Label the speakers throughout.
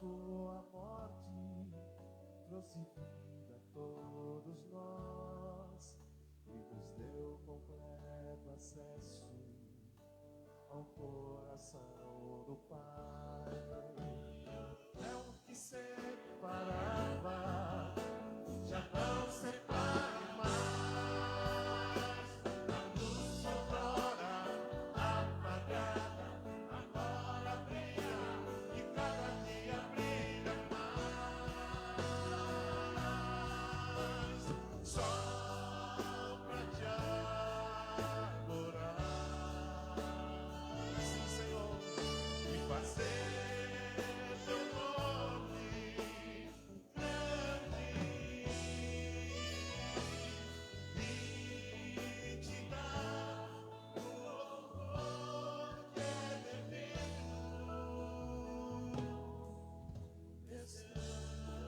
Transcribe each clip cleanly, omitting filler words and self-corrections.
Speaker 1: tua morte trouxe vida a todos nós e nos deu completo acesso ao coração do Pai. É o que separava, já não separa mais. A luz outrora apagada, agora brilha e cada dia brilha mais. Só pra te adorar, sim, Senhor, e fazer teu nome grande e te dar o louvor que é devido.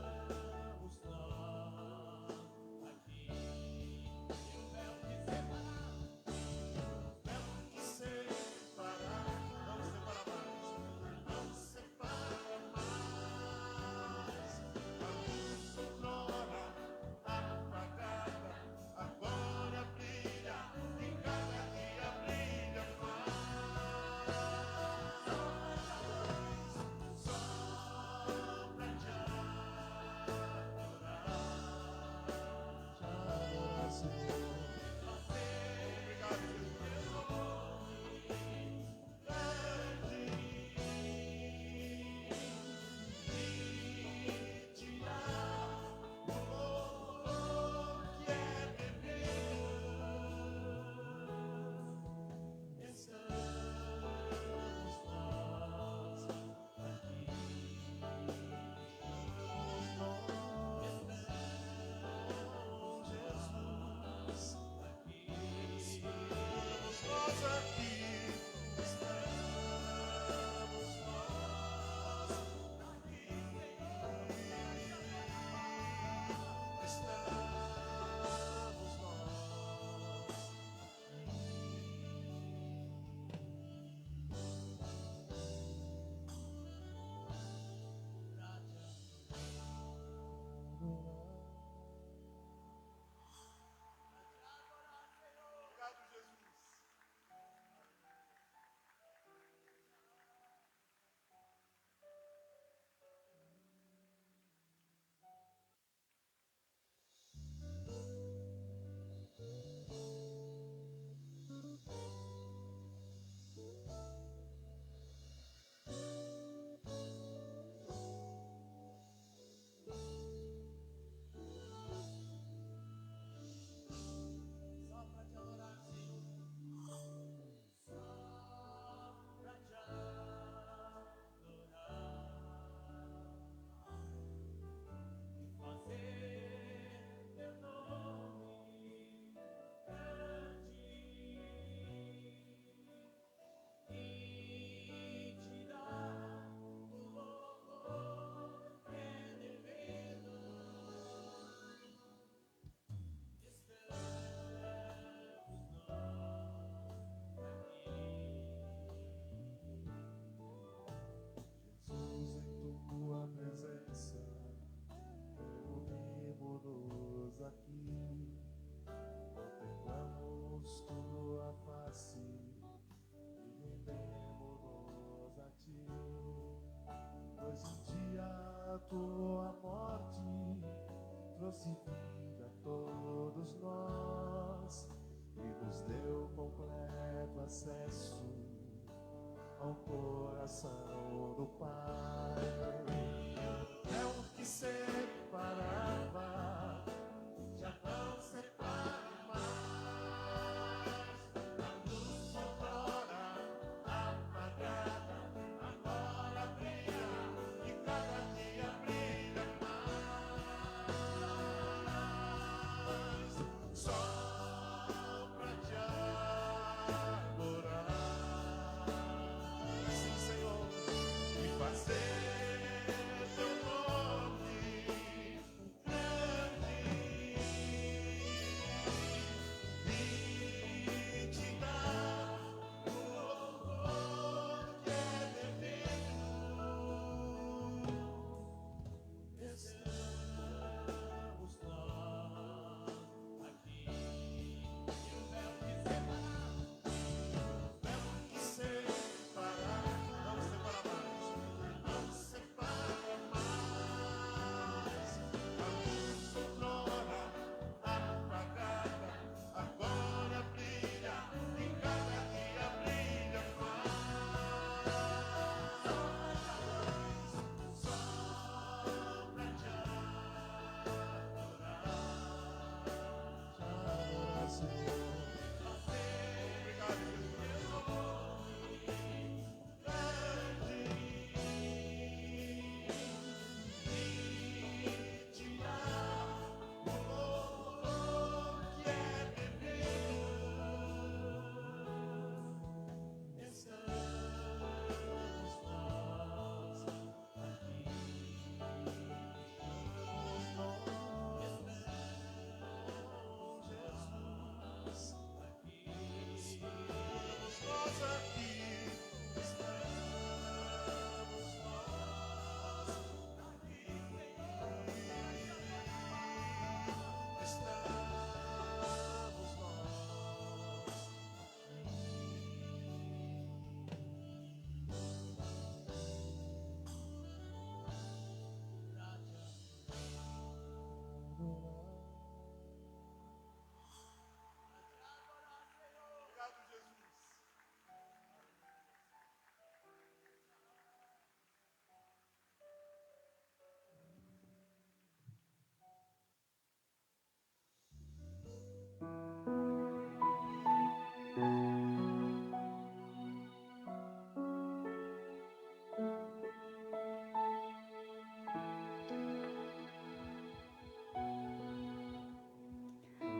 Speaker 1: Estamos nós aqui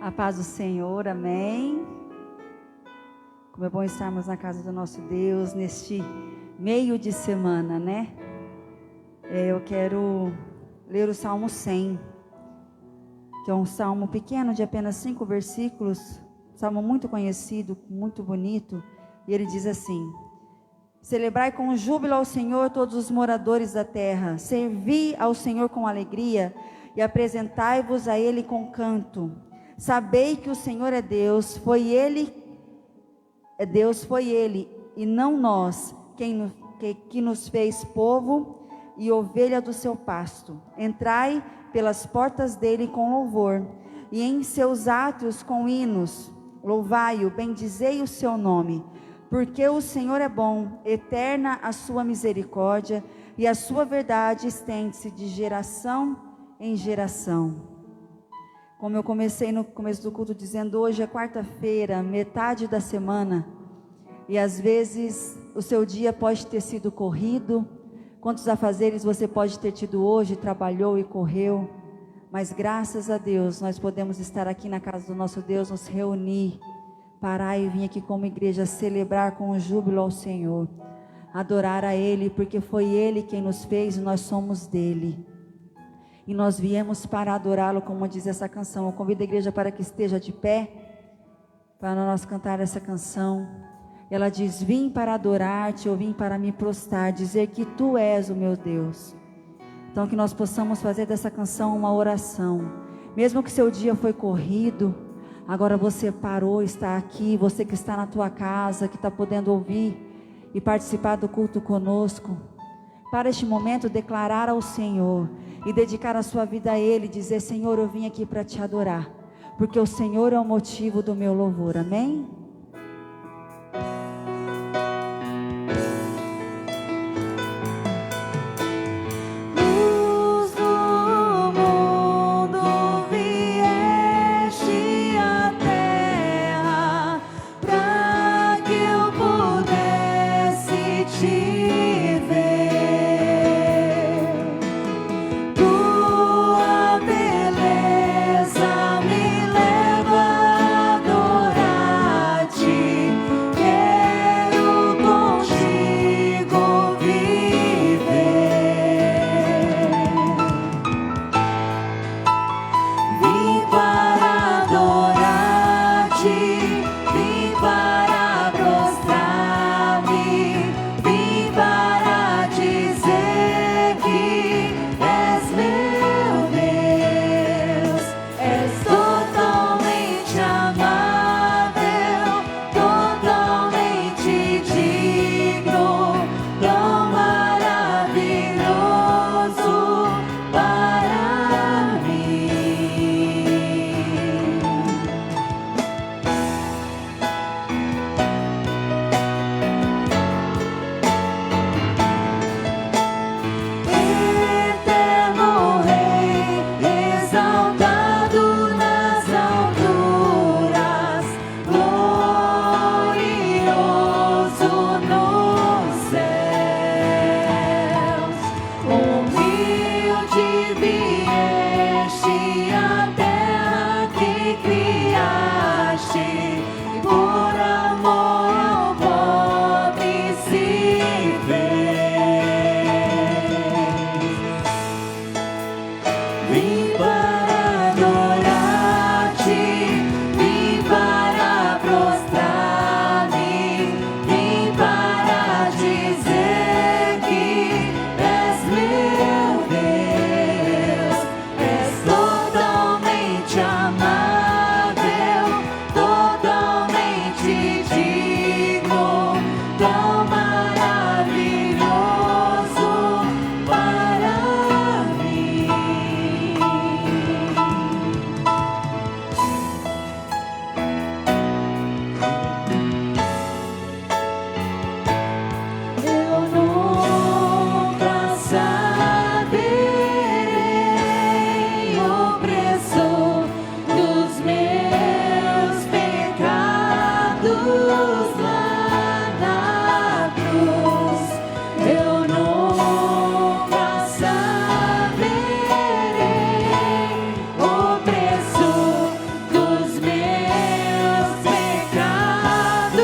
Speaker 2: A paz do Senhor, amém. Como é bom estarmos na casa do nosso Deus neste meio de semana, né? Eu quero ler o Salmo 100, que é um salmo pequeno de apenas 5 versículos, salmo muito conhecido, muito bonito, e ele diz assim: celebrai com júbilo ao Senhor todos os moradores da terra, servi ao Senhor com alegria e apresentai-vos a Ele com canto. Sabei que o Senhor é Deus, foi Ele, e não nós, que nos fez povo e ovelha do seu pasto. Entrai pelas portas dele com louvor, e em seus átrios com hinos. Louvai-o, bendizei o seu nome, porque o Senhor é bom, eterna a sua misericórdia, e a sua verdade estende-se de geração em geração. Como eu comecei no começo do culto dizendo, hoje é quarta-feira, metade da semana, e às vezes o seu dia pode ter sido corrido. Quantos afazeres você pode ter tido hoje, trabalhou e correu, mas graças a Deus nós podemos estar aqui na casa do nosso Deus, nos reunir, parar e vir aqui como igreja celebrar com júbilo ao Senhor, adorar a Ele, porque foi Ele quem nos fez e nós somos dele. E nós viemos para adorá-lo, como diz essa canção. Eu convido a igreja para que esteja de pé, para nós cantar essa canção. Ela diz: vim para adorar-te, eu vim para me prostrar, dizer que tu és o meu Deus. Então que nós possamos fazer dessa canção uma oração. Mesmo que seu dia foi corrido, agora você parou, está aqui, você que está na tua casa, que está podendo ouvir e participar do culto conosco, para este momento declarar ao Senhor e dedicar a sua vida a Ele, dizer: Senhor, eu vim aqui para te adorar, porque o Senhor é o motivo do meu louvor, amém?
Speaker 3: Beleza me leva a adorar.
Speaker 2: criaste, e por amor ao pobre se fez. Vim para adorar-te, vim para prostrar-me, vim para dizer que és meu Deus, és totalmente amável, totalmente digno, tão maravilhoso para mim. Eu nunca saberei o preço dos meus pecados lá na cruz. Eu nunca saberei o preço dos meus pecados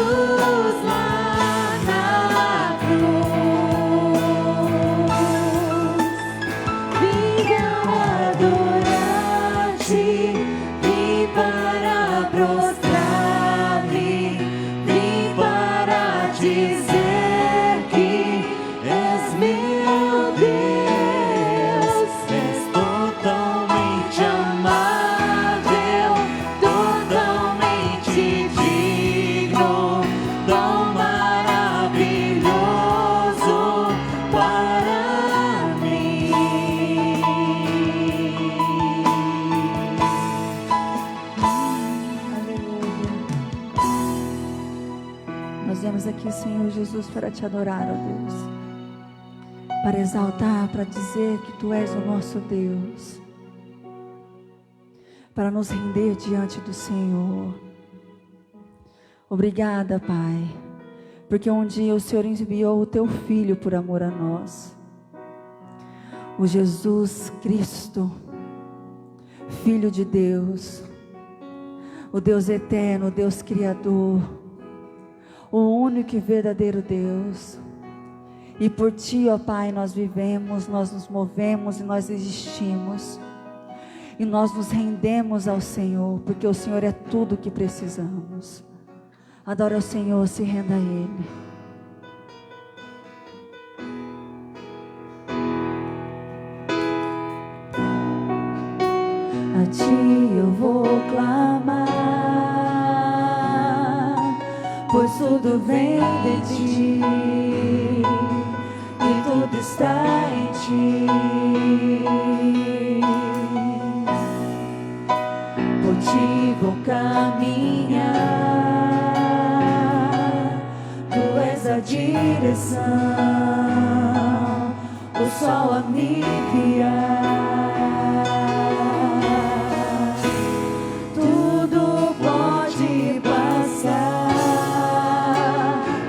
Speaker 2: lá na cruz. Vim adorar-te, vim para prostrar-me, vim para dizer que és meu Deus, és totalmente amável, totalmente digno, tão maravilhoso para mim. Aleluia. Nós viemos aqui, Senhor Jesus, para te adorar, ó Deus, para exaltar, para dizer que tu és o nosso Deus, para nos render diante do Senhor. Obrigada, Pai, porque um dia o Senhor enviou o teu Filho por amor a nós, o Jesus Cristo, Filho de Deus, o Deus eterno, o Deus Criador, o único e verdadeiro Deus. E por Ti, ó Pai, nós vivemos, nós nos movemos e nós existimos. E nós nos rendemos ao Senhor, porque o Senhor é tudo o que precisamos. Adora o Senhor, se renda a Ele. A Ti eu vou clamar, pois tudo vem de Ti e tudo está em Ti. Por Ti vou caminhar, Tu és a direção, o sol a me guiar. Tudo pode passar,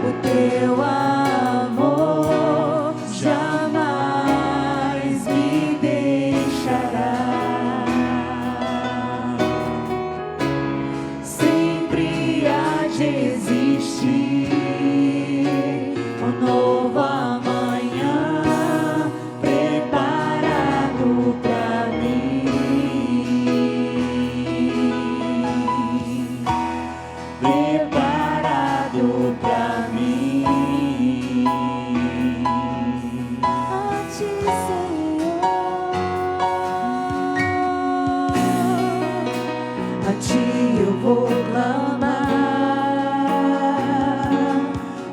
Speaker 2: o Teu amor jamais me deixará. Sempre há de existir um novo amanhã preparado pra mim. Preparado pra mim. A Ti, Senhor, a Ti eu vou clamar,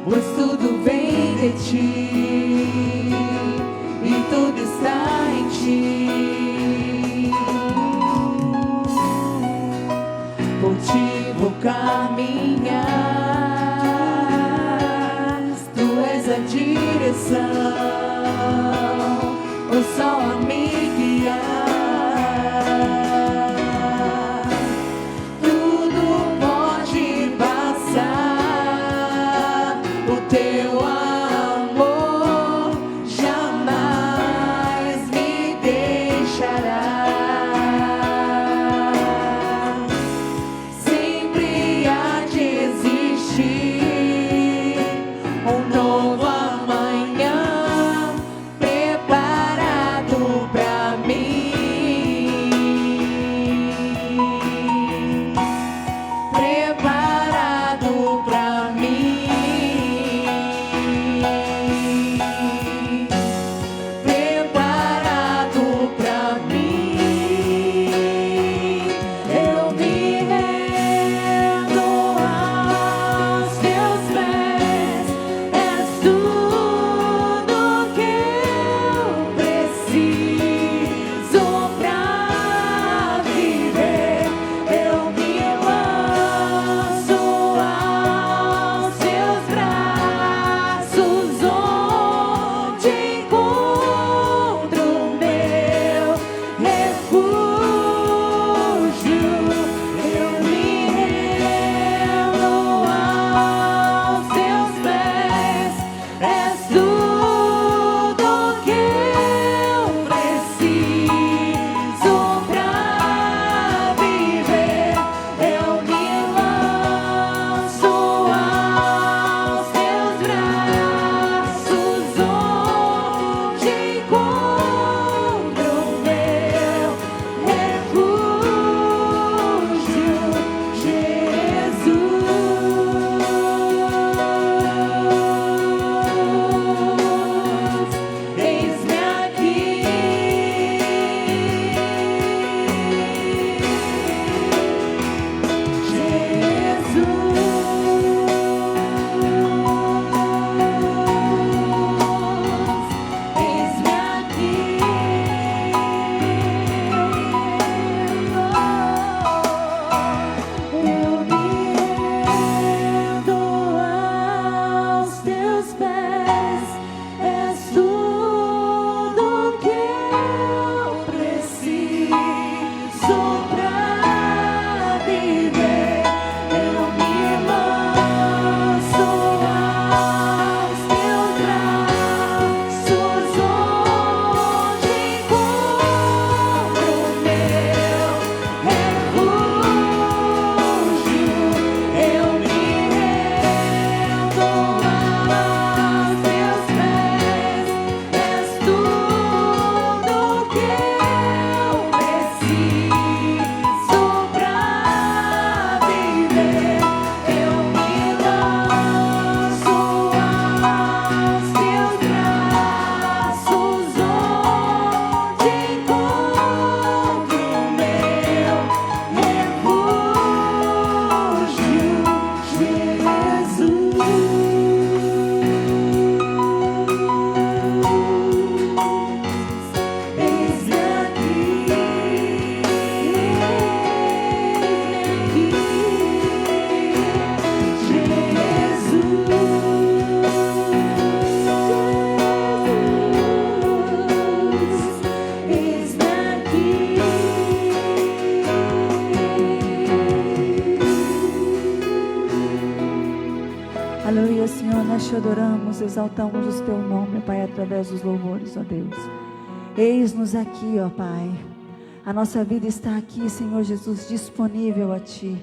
Speaker 2: pois tudo vem de Ti e tudo está em Ti. Por Ti vou caminhar, Tu és a direção, o sol a me guiar. Tudo pode passar, o Teu amor jamais me deixará. Senhor, nós te adoramos, exaltamos o teu nome, Pai, através dos louvores, ó Deus. Eis-nos aqui, ó Pai. A nossa vida está aqui, Senhor Jesus, disponível a Ti.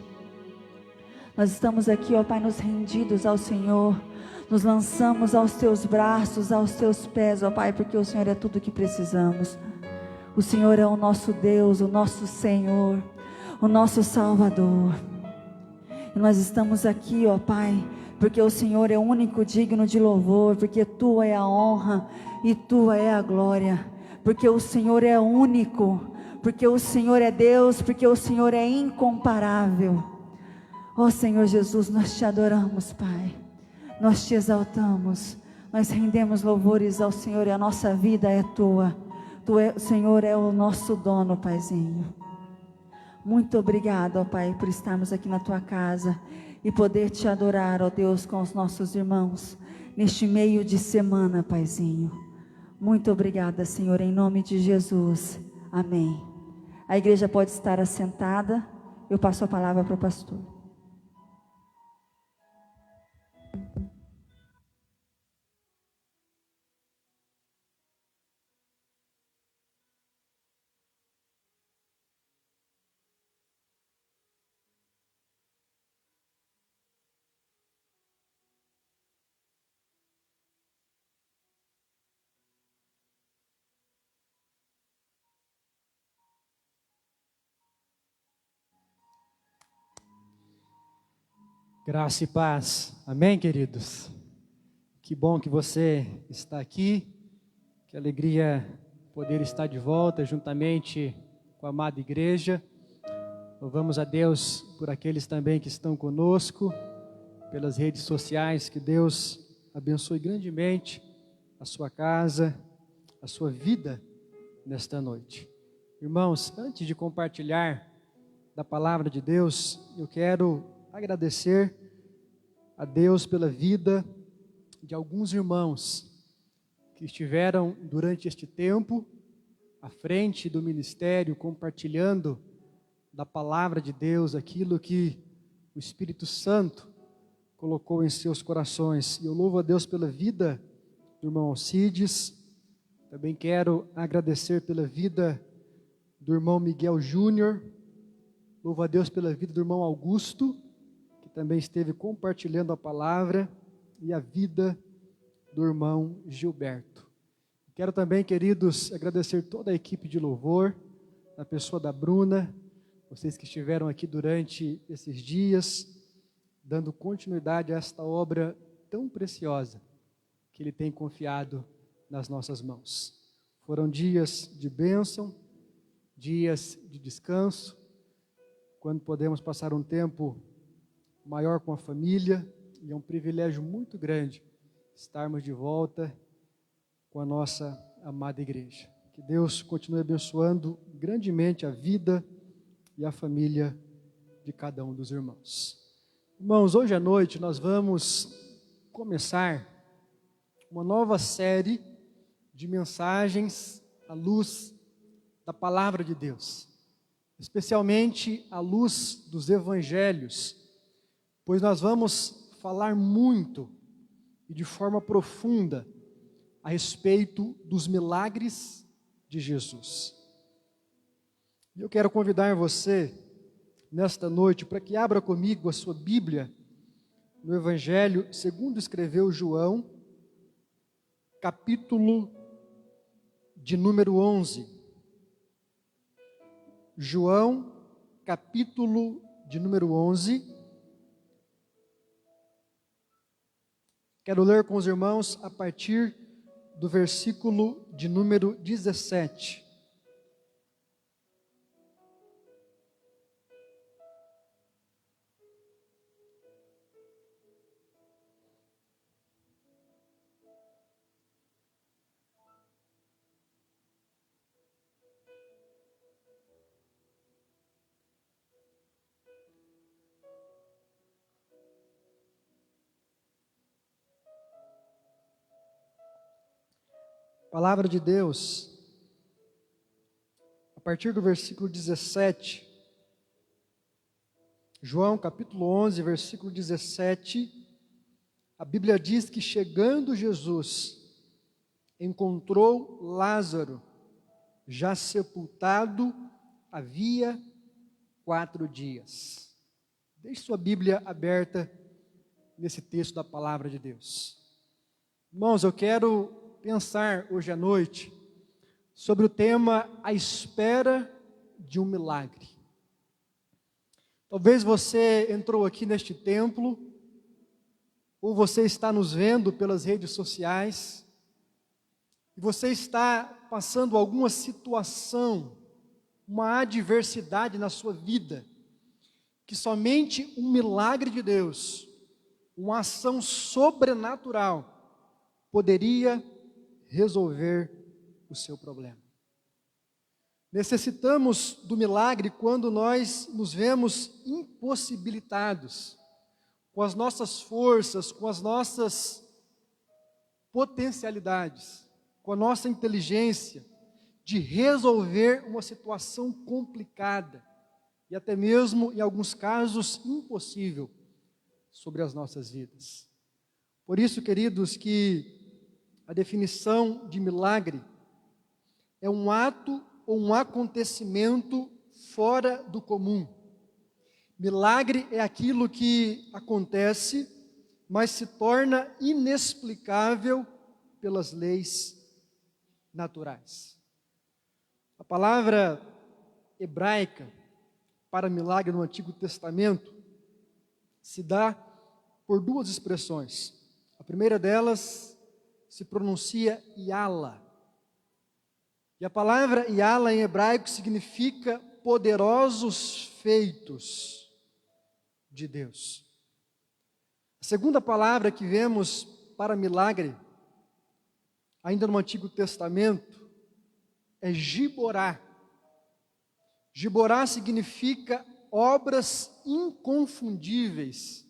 Speaker 2: Nós estamos aqui, ó Pai, nos rendidos ao Senhor. Nos lançamos aos Teus braços, aos Teus pés, ó Pai, porque o Senhor é tudo o que precisamos. O Senhor é o nosso Deus, o nosso Senhor, o nosso Salvador. E nós estamos aqui, ó Pai, porque o Senhor é o único digno de louvor, porque Tua é a honra e Tua é a glória, porque o Senhor é único, porque o Senhor é Deus, porque o Senhor é incomparável. Ó Senhor Jesus, nós te adoramos, Pai, nós te exaltamos, nós rendemos louvores ao Senhor e a nossa vida é Tua. O Senhor é o nosso dono, Paizinho. Muito obrigado, ó Pai, por estarmos aqui na Tua casa e poder Te adorar, ó Deus, com os nossos irmãos, neste meio de semana, Paizinho. Muito obrigada, Senhor, em nome de Jesus. Amém. A igreja pode estar assentada. Eu passo a palavra para o pastor.
Speaker 3: Graça e paz. Amém, queridos? Que bom que você está aqui. Que alegria poder estar de volta juntamente com a amada igreja. Louvamos a Deus por aqueles também que estão conosco pelas redes sociais. Que Deus abençoe grandemente a sua casa, a sua vida nesta noite. Irmãos, antes de compartilhar da palavra de Deus, eu quero agradecer a Deus pela vida de alguns irmãos que estiveram durante este tempo à frente do ministério, compartilhando da palavra de Deus, aquilo que o Espírito Santo colocou em seus corações. E eu louvo a Deus pela vida do irmão Alcides. Também quero agradecer pela vida do irmão Miguel Júnior. Louvo a Deus pela vida do irmão Augusto, que também esteve compartilhando a palavra, e a vida do irmão Gilberto. Quero também, queridos, agradecer toda a equipe de louvor, na pessoa da Bruna, vocês que estiveram aqui durante esses dias, dando continuidade a esta obra tão preciosa que Ele tem confiado nas nossas mãos. Foram dias de bênção, dias de descanso, quando podemos passar um tempo maior com a família, e é um privilégio muito grande estarmos de volta com a nossa amada igreja. Que Deus continue abençoando grandemente a vida e a família de cada um dos irmãos. Irmãos, hoje à noite nós vamos começar uma nova série de mensagens à luz da palavra de Deus, especialmente à luz dos evangelhos, pois nós vamos falar muito e de forma profunda a respeito dos milagres de Jesus. E eu quero convidar você nesta noite para que abra comigo a sua Bíblia no Evangelho segundo escreveu João, capítulo de número 11. João, capítulo de número 11. Quero ler com os irmãos a partir do versículo de número 17. Palavra de Deus, a partir do versículo 17, João capítulo 11, versículo 17, A Bíblia diz que chegando Jesus, encontrou Lázaro, já sepultado havia 4 dias. Deixe sua Bíblia aberta nesse texto da palavra de Deus. Irmãos, eu quero pensar hoje à noite sobre o tema A Espera de um Milagre. Talvez você entrou aqui neste templo, ou você está nos vendo pelas redes sociais, e você está passando alguma situação, uma adversidade na sua vida, que somente um milagre de Deus, uma ação sobrenatural, poderia resolver o seu problema. Necessitamos do milagre quando nós nos vemos impossibilitados, com as nossas forças, com as nossas potencialidades, com a nossa inteligência, de resolver uma situação complicada, e até mesmo, em alguns casos, impossível, sobre as nossas vidas. Por isso, queridos, que a definição de milagre é um ato ou um acontecimento fora do comum. Milagre é aquilo que acontece, mas se torna inexplicável pelas leis naturais. A palavra hebraica para milagre no Antigo Testamento se dá por 2 expressões. A primeira delas se pronuncia Yala. E a palavra Yala em hebraico significa poderosos feitos de Deus. A segunda palavra que vemos para milagre, ainda no Antigo Testamento, é Giborá. Giborá significa obras inconfundíveis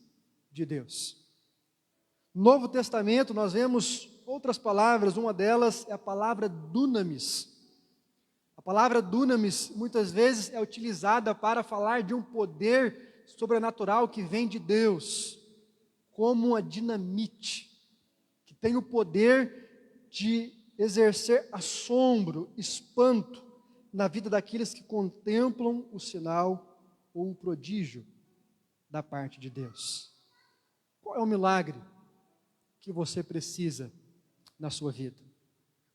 Speaker 3: de Deus. No Novo Testamento nós vemos outras palavras, uma delas é a palavra dunamis. A palavra dunamis muitas vezes é utilizada para falar de um poder sobrenatural que vem de Deus, como uma dinamite, que tem o poder de exercer assombro, espanto na vida daqueles que contemplam o sinal ou o prodígio da parte de Deus. Qual é o milagre que você precisa na sua vida?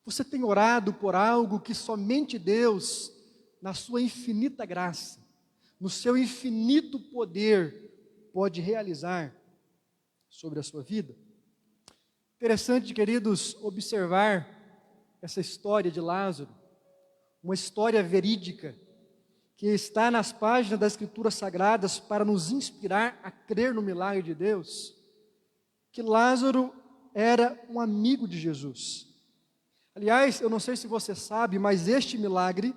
Speaker 3: Você tem orado por algo que somente Deus, na sua infinita graça, no seu infinito poder, pode realizar sobre a sua vida? Interessante, queridos, observar essa história de Lázaro, uma história verídica, que está nas páginas das Escrituras Sagradas para nos inspirar a crer no milagre de Deus, que Lázaro era um amigo de Jesus. Aliás, eu não sei se você sabe, mas este milagre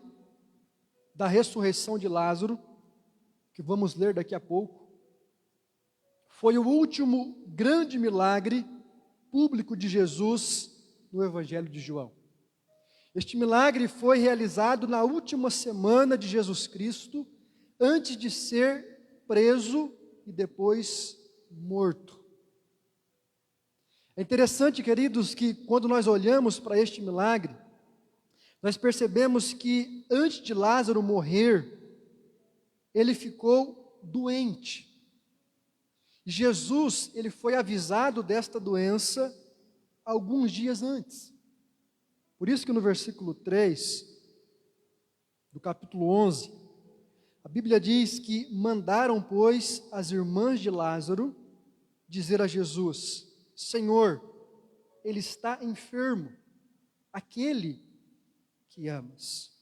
Speaker 3: da ressurreição de Lázaro, que vamos ler daqui a pouco, foi o último grande milagre público de Jesus no Evangelho de João. Este milagre foi realizado na última semana de Jesus Cristo, antes de ser preso e depois morto. É interessante, queridos, que quando nós olhamos para este milagre, nós percebemos que antes de Lázaro morrer, ele ficou doente. Jesus, ele foi avisado desta doença alguns dias antes. Por isso que no versículo 3, do capítulo 11, a Bíblia diz que mandaram, pois, as irmãs de Lázaro dizer a Jesus: Senhor, ele está enfermo, aquele que amas.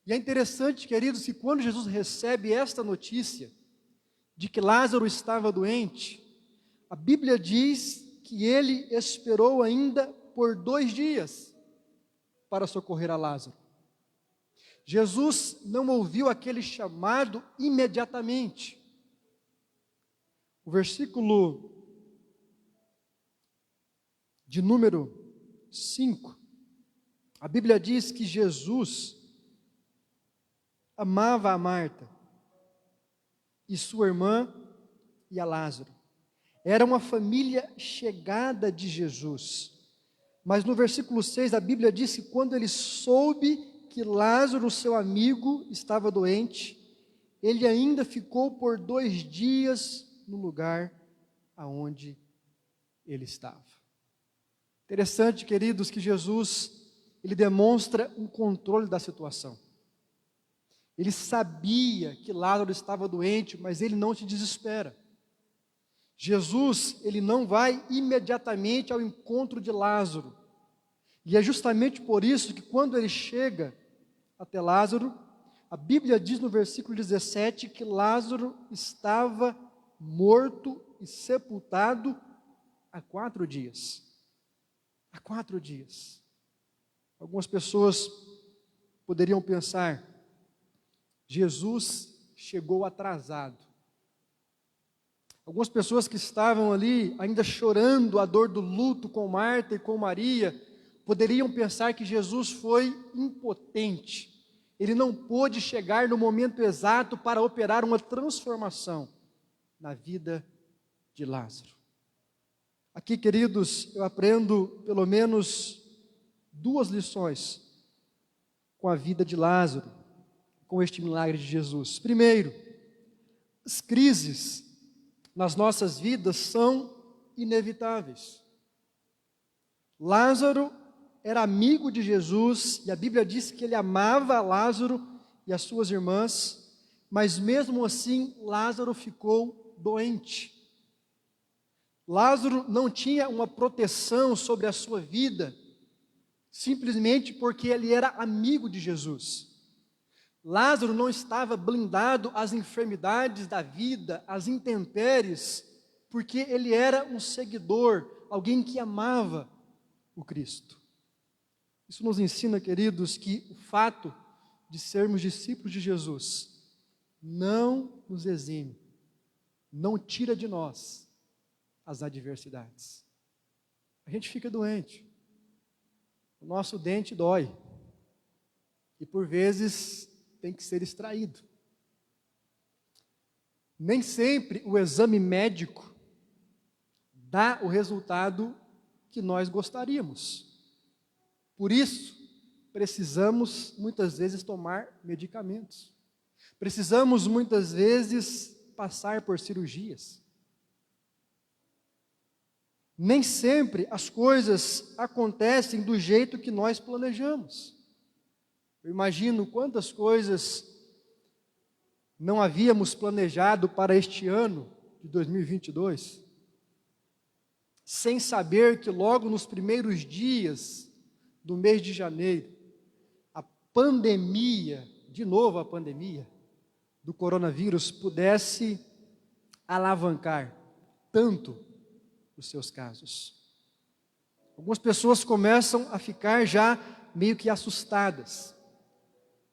Speaker 3: E é interessante, queridos, que quando Jesus recebe esta notícia de que Lázaro estava doente, a Bíblia diz que ele esperou ainda por 2 dias para socorrer a Lázaro. Jesus não ouviu aquele chamado imediatamente. O versículo de número 5, a Bíblia diz que Jesus amava a Marta e sua irmã e a Lázaro. Era uma família chegada de Jesus. Mas no versículo 6, a Bíblia diz que quando ele soube que Lázaro, seu amigo, estava doente, ele ainda ficou por 2 dias no lugar aonde ele estava. Interessante, queridos, que Jesus, ele demonstra um controle da situação. Ele sabia que Lázaro estava doente, mas ele não se desespera. Jesus, ele não vai imediatamente ao encontro de Lázaro. E é justamente por isso que quando ele chega até Lázaro, a Bíblia diz no versículo 17 que Lázaro estava morto e sepultado há 4 dias. Há 4 dias. Algumas pessoas poderiam pensar, Jesus chegou atrasado. Algumas pessoas que estavam ali ainda chorando a dor do luto com Marta e com Maria, poderiam pensar que Jesus foi impotente. Ele não pôde chegar no momento exato para operar uma transformação na vida de Lázaro. Aqui, queridos, eu aprendo pelo menos 2 lições com a vida de Lázaro, com este milagre de Jesus. Primeiro, as crises nas nossas vidas são inevitáveis. Lázaro era amigo de Jesus, e a Bíblia diz que ele amava Lázaro e as suas irmãs, mas mesmo assim Lázaro ficou doente. Lázaro não tinha uma proteção sobre a sua vida, simplesmente porque ele era amigo de Jesus. Lázaro não estava blindado às enfermidades da vida, às intempéries, porque ele era um seguidor, alguém que amava o Cristo. Isso nos ensina, queridos, que o fato de sermos discípulos de Jesus não nos exime, não tira de nós as adversidades. A gente fica doente, o nosso dente dói, e por vezes tem que ser extraído. Nem sempre o exame médico dá o resultado que nós gostaríamos. Por isso, precisamos muitas vezes tomar medicamentos. Precisamos muitas vezes passar por cirurgias. Nem sempre as coisas acontecem do jeito que nós planejamos. Eu imagino quantas coisas não havíamos planejado para este ano de 2022, sem saber que logo nos primeiros dias do mês de janeiro, a pandemia, de novo a pandemia do coronavírus, pudesse alavancar tanto os seus casos. Algumas pessoas começam a ficar já meio que assustadas,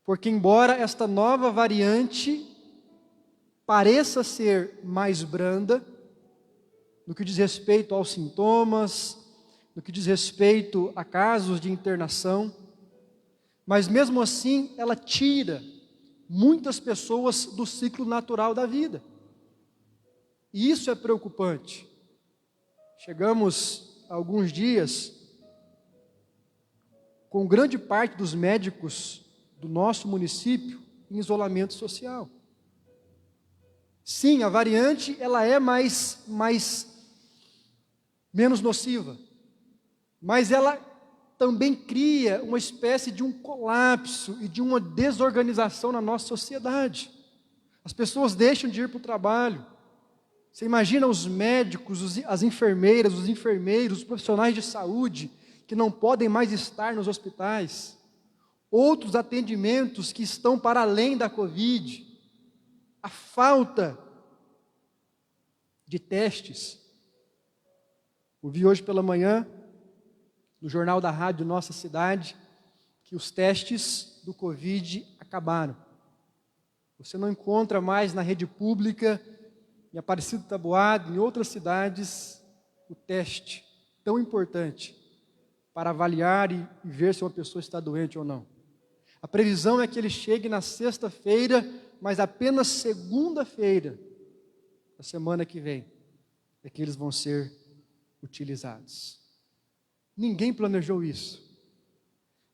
Speaker 3: porque embora esta nova variante pareça ser mais branda, no que diz respeito aos sintomas, no que diz respeito a casos de internação, mas mesmo assim ela tira muitas pessoas do ciclo natural da vida. E isso é preocupante. Chegamos a alguns dias com grande parte dos médicos do nosso município em isolamento social. Sim, a variante ela é menos nociva, mas ela também cria uma espécie de um colapso e de uma desorganização na nossa sociedade. As pessoas deixam de ir para o trabalho. Você imagina os médicos, as enfermeiras, os enfermeiros, os profissionais de saúde que não podem mais estar nos hospitais. Outros atendimentos que estão para além da Covid. A falta de testes. Ouvi hoje pela manhã, no Jornal da Rádio Nossa Cidade, que os testes do Covid acabaram. Você não encontra mais na rede pública, em Aparecido Taboado, em outras cidades, o teste tão importante para avaliar e ver se uma pessoa está doente ou não. A previsão é que ele chegue na sexta-feira, mas apenas segunda-feira da semana que vem é que eles vão ser utilizados. Ninguém planejou isso.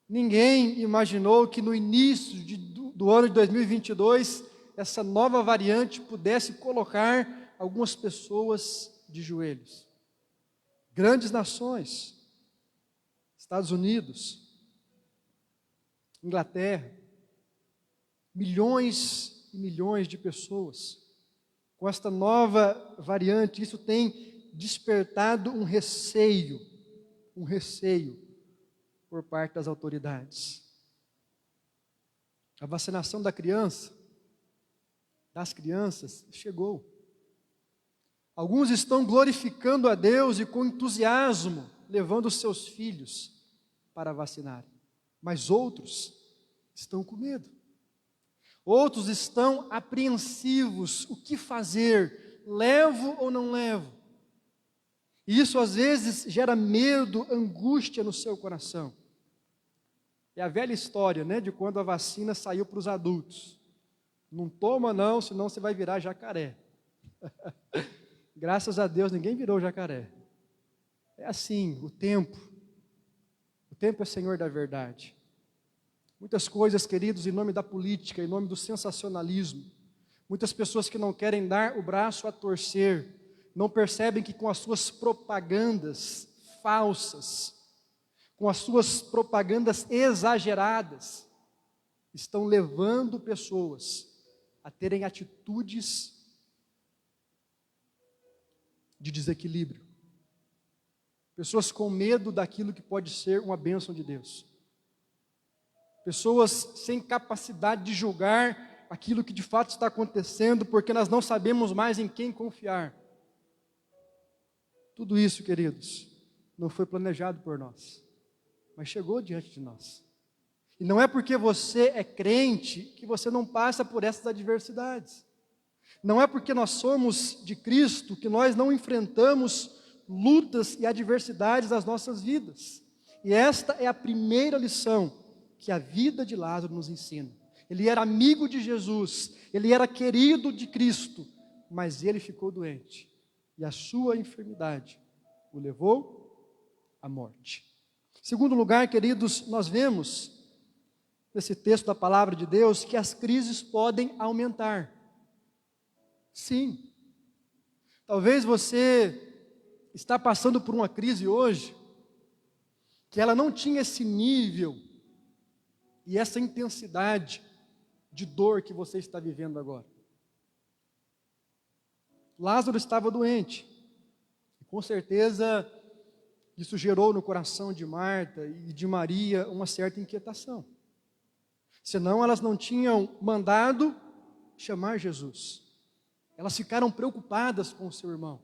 Speaker 3: Ninguém imaginou que no início do ano de 2022, essa nova variante pudesse colocar algumas pessoas de joelhos. Grandes nações, Estados Unidos, Inglaterra, milhões e milhões de pessoas. Com esta nova variante, isso tem despertado um receio por parte das autoridades. A vacinação das crianças, chegou. Alguns estão glorificando a Deus e com entusiasmo, levando seus filhos para vacinar. Mas outros estão com medo. Outros estão apreensivos. O que fazer? Levo ou não levo? E isso às vezes gera medo, angústia no seu coração. É a velha história, né, de quando a vacina saiu para os adultos. Não toma não, senão você vai virar jacaré. Graças a Deus ninguém virou jacaré. É assim, o tempo é Senhor da verdade. Muitas coisas, queridos, em nome da política, em nome do sensacionalismo. Muitas pessoas que não querem dar o braço a torcer, não percebem que com as suas propagandas falsas, com as suas propagandas exageradas, estão levando pessoas a terem atitudes de desequilíbrio. Pessoas com medo daquilo que pode ser uma bênção de Deus. Pessoas sem capacidade de julgar aquilo que de fato está acontecendo, porque nós não sabemos mais em quem confiar. Tudo isso, queridos, não foi planejado por nós, mas chegou diante de nós. E não é porque você é crente que você não passa por essas adversidades. Não é porque nós somos de Cristo que nós não enfrentamos lutas e adversidades das nossas vidas. E esta é a primeira lição que a vida de Lázaro nos ensina. Ele era amigo de Jesus, ele era querido de Cristo, mas ele ficou doente. E a sua enfermidade o levou à morte. Em segundo lugar, queridos, nós vemos nesse texto da palavra de Deus que as crises podem aumentar. Sim. Talvez você está passando por uma crise hoje que ela não tinha esse nível e essa intensidade de dor que você está vivendo agora. Lázaro estava doente. E com certeza isso gerou no coração de Marta e de Maria uma certa inquietação. Senão elas não tinham mandado chamar Jesus. Elas ficaram preocupadas com o seu irmão.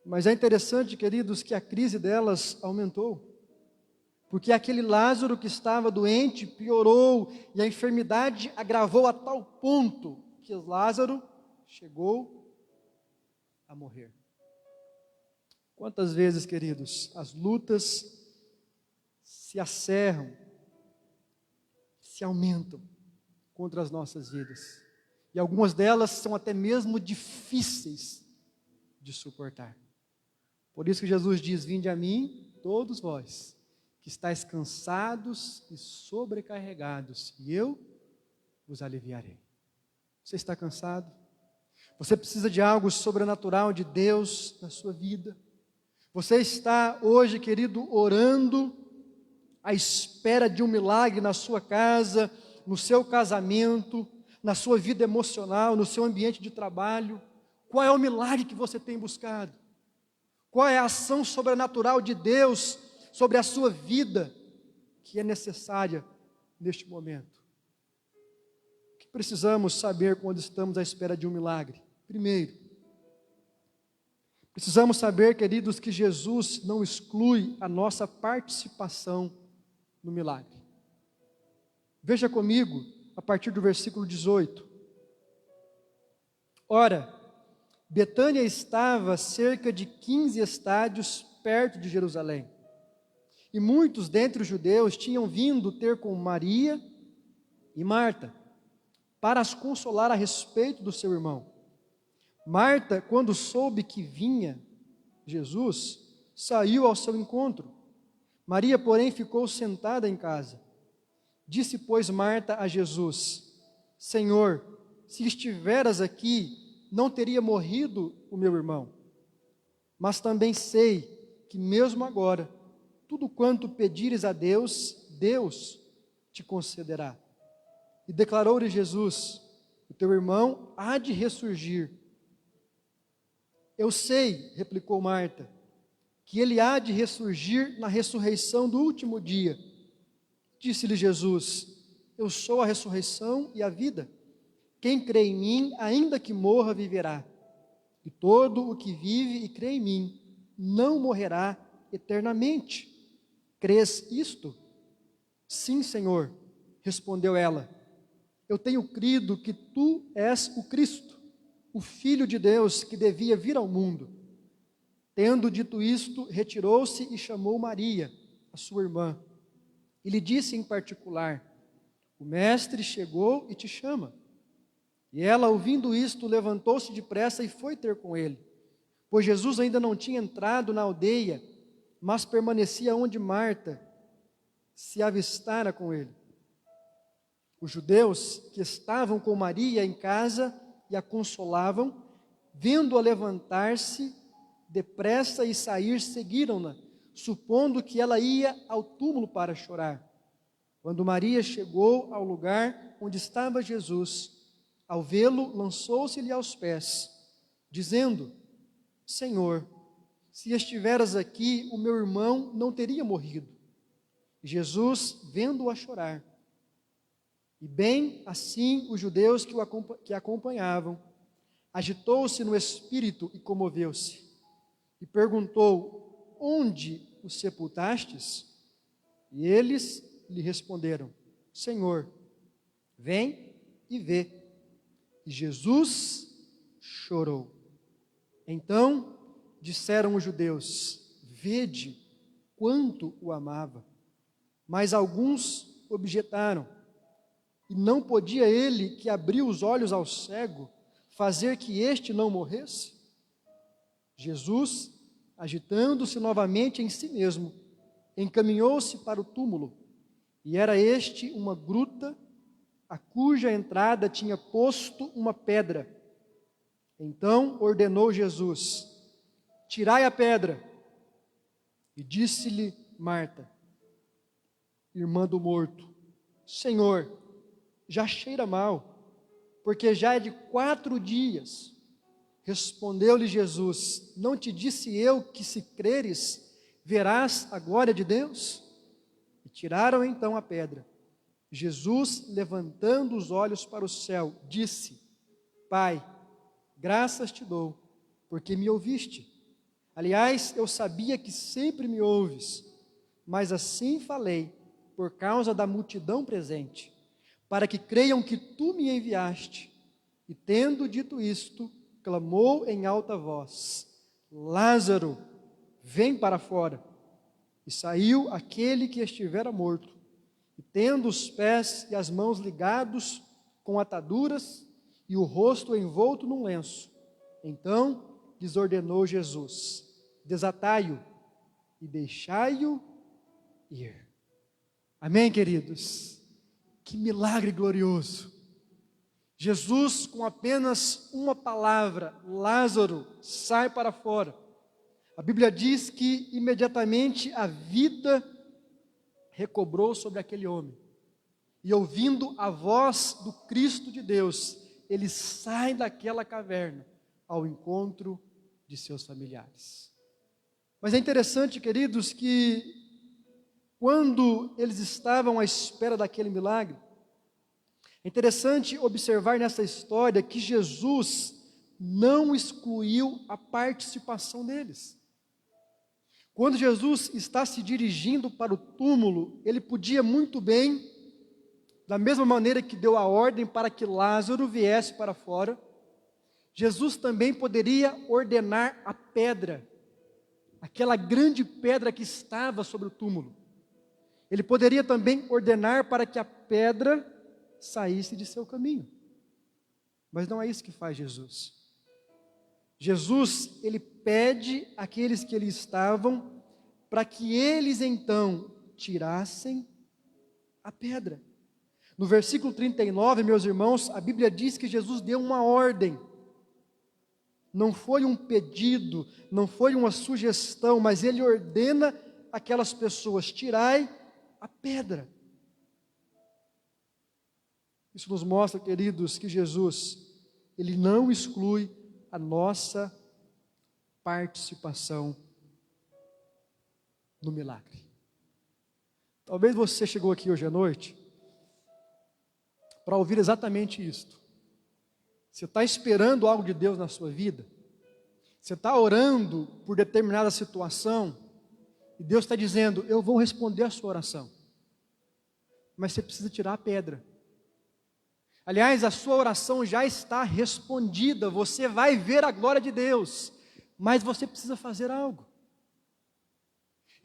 Speaker 3: Mas é interessante, queridos, que a crise delas aumentou. Porque aquele Lázaro que estava doente piorou e a enfermidade agravou a tal ponto que Lázaro chegou a morrer. Quantas vezes, queridos, as lutas se acerram, se aumentam contra as nossas vidas. E algumas delas são até mesmo difíceis de suportar. Por isso que Jesus diz: vinde a mim, todos vós, que estáis cansados e sobrecarregados, e eu vos aliviarei. Você está cansado? Você precisa de algo sobrenatural de Deus na sua vida? Você está hoje, querido, orando à espera de um milagre na sua casa, no seu casamento, na sua vida emocional, no seu ambiente de trabalho? Qual é o milagre que você tem buscado? Qual é a ação sobrenatural de Deus sobre a sua vida que é necessária neste momento? O que precisamos saber quando estamos à espera de um milagre? Primeiro, precisamos saber, queridos, que Jesus não exclui a nossa participação no milagre. Veja comigo, a partir do versículo 18. Ora, Betânia estava a cerca de 15 estádios perto de Jerusalém. E muitos dentre os judeus tinham vindo ter com Maria e Marta, para as consolar a respeito do seu irmão. Marta, quando soube que vinha Jesus, saiu ao seu encontro. Maria, porém, ficou sentada em casa. Disse, pois, Marta a Jesus: Senhor, se estiveras aqui, não teria morrido o meu irmão. Mas também sei que mesmo agora, tudo quanto pedires a Deus, Deus te concederá. E declarou-lhe Jesus: o teu irmão há de ressurgir. Eu sei, replicou Marta, que ele há de ressurgir na ressurreição do último dia. Disse-lhe Jesus: eu sou a ressurreição e a vida. Quem crê em mim, ainda que morra, viverá. E todo o que vive e crê em mim, não morrerá eternamente. Crês isto? Sim, Senhor, respondeu ela. Eu tenho crido que tu és o Cristo, o Filho de Deus que devia vir ao mundo. Tendo dito isto, retirou-se e chamou Maria, a sua irmã. E lhe disse em particular: o mestre chegou e te chama. E ela, ouvindo isto, levantou-se depressa e foi ter com ele. Pois Jesus ainda não tinha entrado na aldeia, mas permanecia onde Marta se avistara com ele. Os judeus que estavam com Maria em casa e a consolavam, vendo-a levantar-se depressa e sair, seguiram-na, supondo que ela ia ao túmulo para chorar. Quando Maria chegou ao lugar onde estava Jesus, ao vê-lo, lançou-se-lhe aos pés, dizendo: Senhor, se estiveras aqui, o meu irmão não teria morrido. E Jesus, vendo-a chorar, e bem assim os judeus que a acompanhavam, agitou-se no espírito e comoveu-se. E perguntou: onde o sepultastes? E eles lhe responderam: Senhor, vem e vê. E Jesus chorou. Então disseram os judeus: vede quanto o amava. Mas alguns objetaram: e não podia ele, que abriu os olhos ao cego, fazer que este não morresse? Jesus, agitando-se novamente em si mesmo, encaminhou-se para o túmulo, e era este uma gruta, a cuja entrada tinha posto uma pedra. Então ordenou Jesus: tirai a pedra. E disse-lhe Marta, irmã do morto: Senhor, já cheira mal, porque já é de 4 dias. Respondeu-lhe Jesus: não te disse eu que, se creres, verás a glória de Deus? E tiraram então a pedra. Jesus, levantando os olhos para o céu, disse: Pai, graças te dou, porque me ouviste. Aliás, eu sabia que sempre me ouves, mas assim falei por causa da multidão presente, para que creiam que tu me enviaste. E tendo dito isto, clamou em alta voz: Lázaro, vem para fora. E saiu aquele que estivera morto, e tendo os pés e as mãos ligados com ataduras, e o rosto envolto num lenço, então lhes ordenou Jesus: desatai-o e deixai-o ir. Amém, queridos? Que milagre glorioso! Jesus, com apenas uma palavra, Lázaro, sai para fora. A Bíblia diz que imediatamente a vida recobrou sobre aquele homem. E ouvindo a voz do Cristo de Deus, ele sai daquela caverna ao encontro de seus familiares. Mas é interessante, queridos, que quando eles estavam à espera daquele milagre, é interessante observar nessa história que Jesus não excluiu a participação deles. Quando Jesus está se dirigindo para o túmulo, ele podia muito bem, da mesma maneira que deu a ordem para que Lázaro viesse para fora, Jesus também poderia ordenar a pedra, aquela grande pedra que estava sobre o túmulo. Ele poderia também ordenar para que a pedra saísse de seu caminho. Mas não é isso que faz Jesus. Jesus, ele pede àqueles que ali estavam para que eles então tirassem a pedra. No versículo 39, meus irmãos, a Bíblia diz que Jesus deu uma ordem. Não foi um pedido, não foi uma sugestão, mas ele ordena aquelas pessoas: tirai a pedra. Isso nos mostra, queridos, que Jesus, ele não exclui a nossa participação no milagre. Talvez você chegou aqui hoje à noite para ouvir exatamente isto. Você está esperando algo de Deus na sua vida? Você está orando por determinada situação e Deus está dizendo: eu vou responder a sua oração, mas você precisa tirar a pedra. Aliás, a sua oração já está respondida, você vai ver a glória de Deus, mas você precisa fazer algo.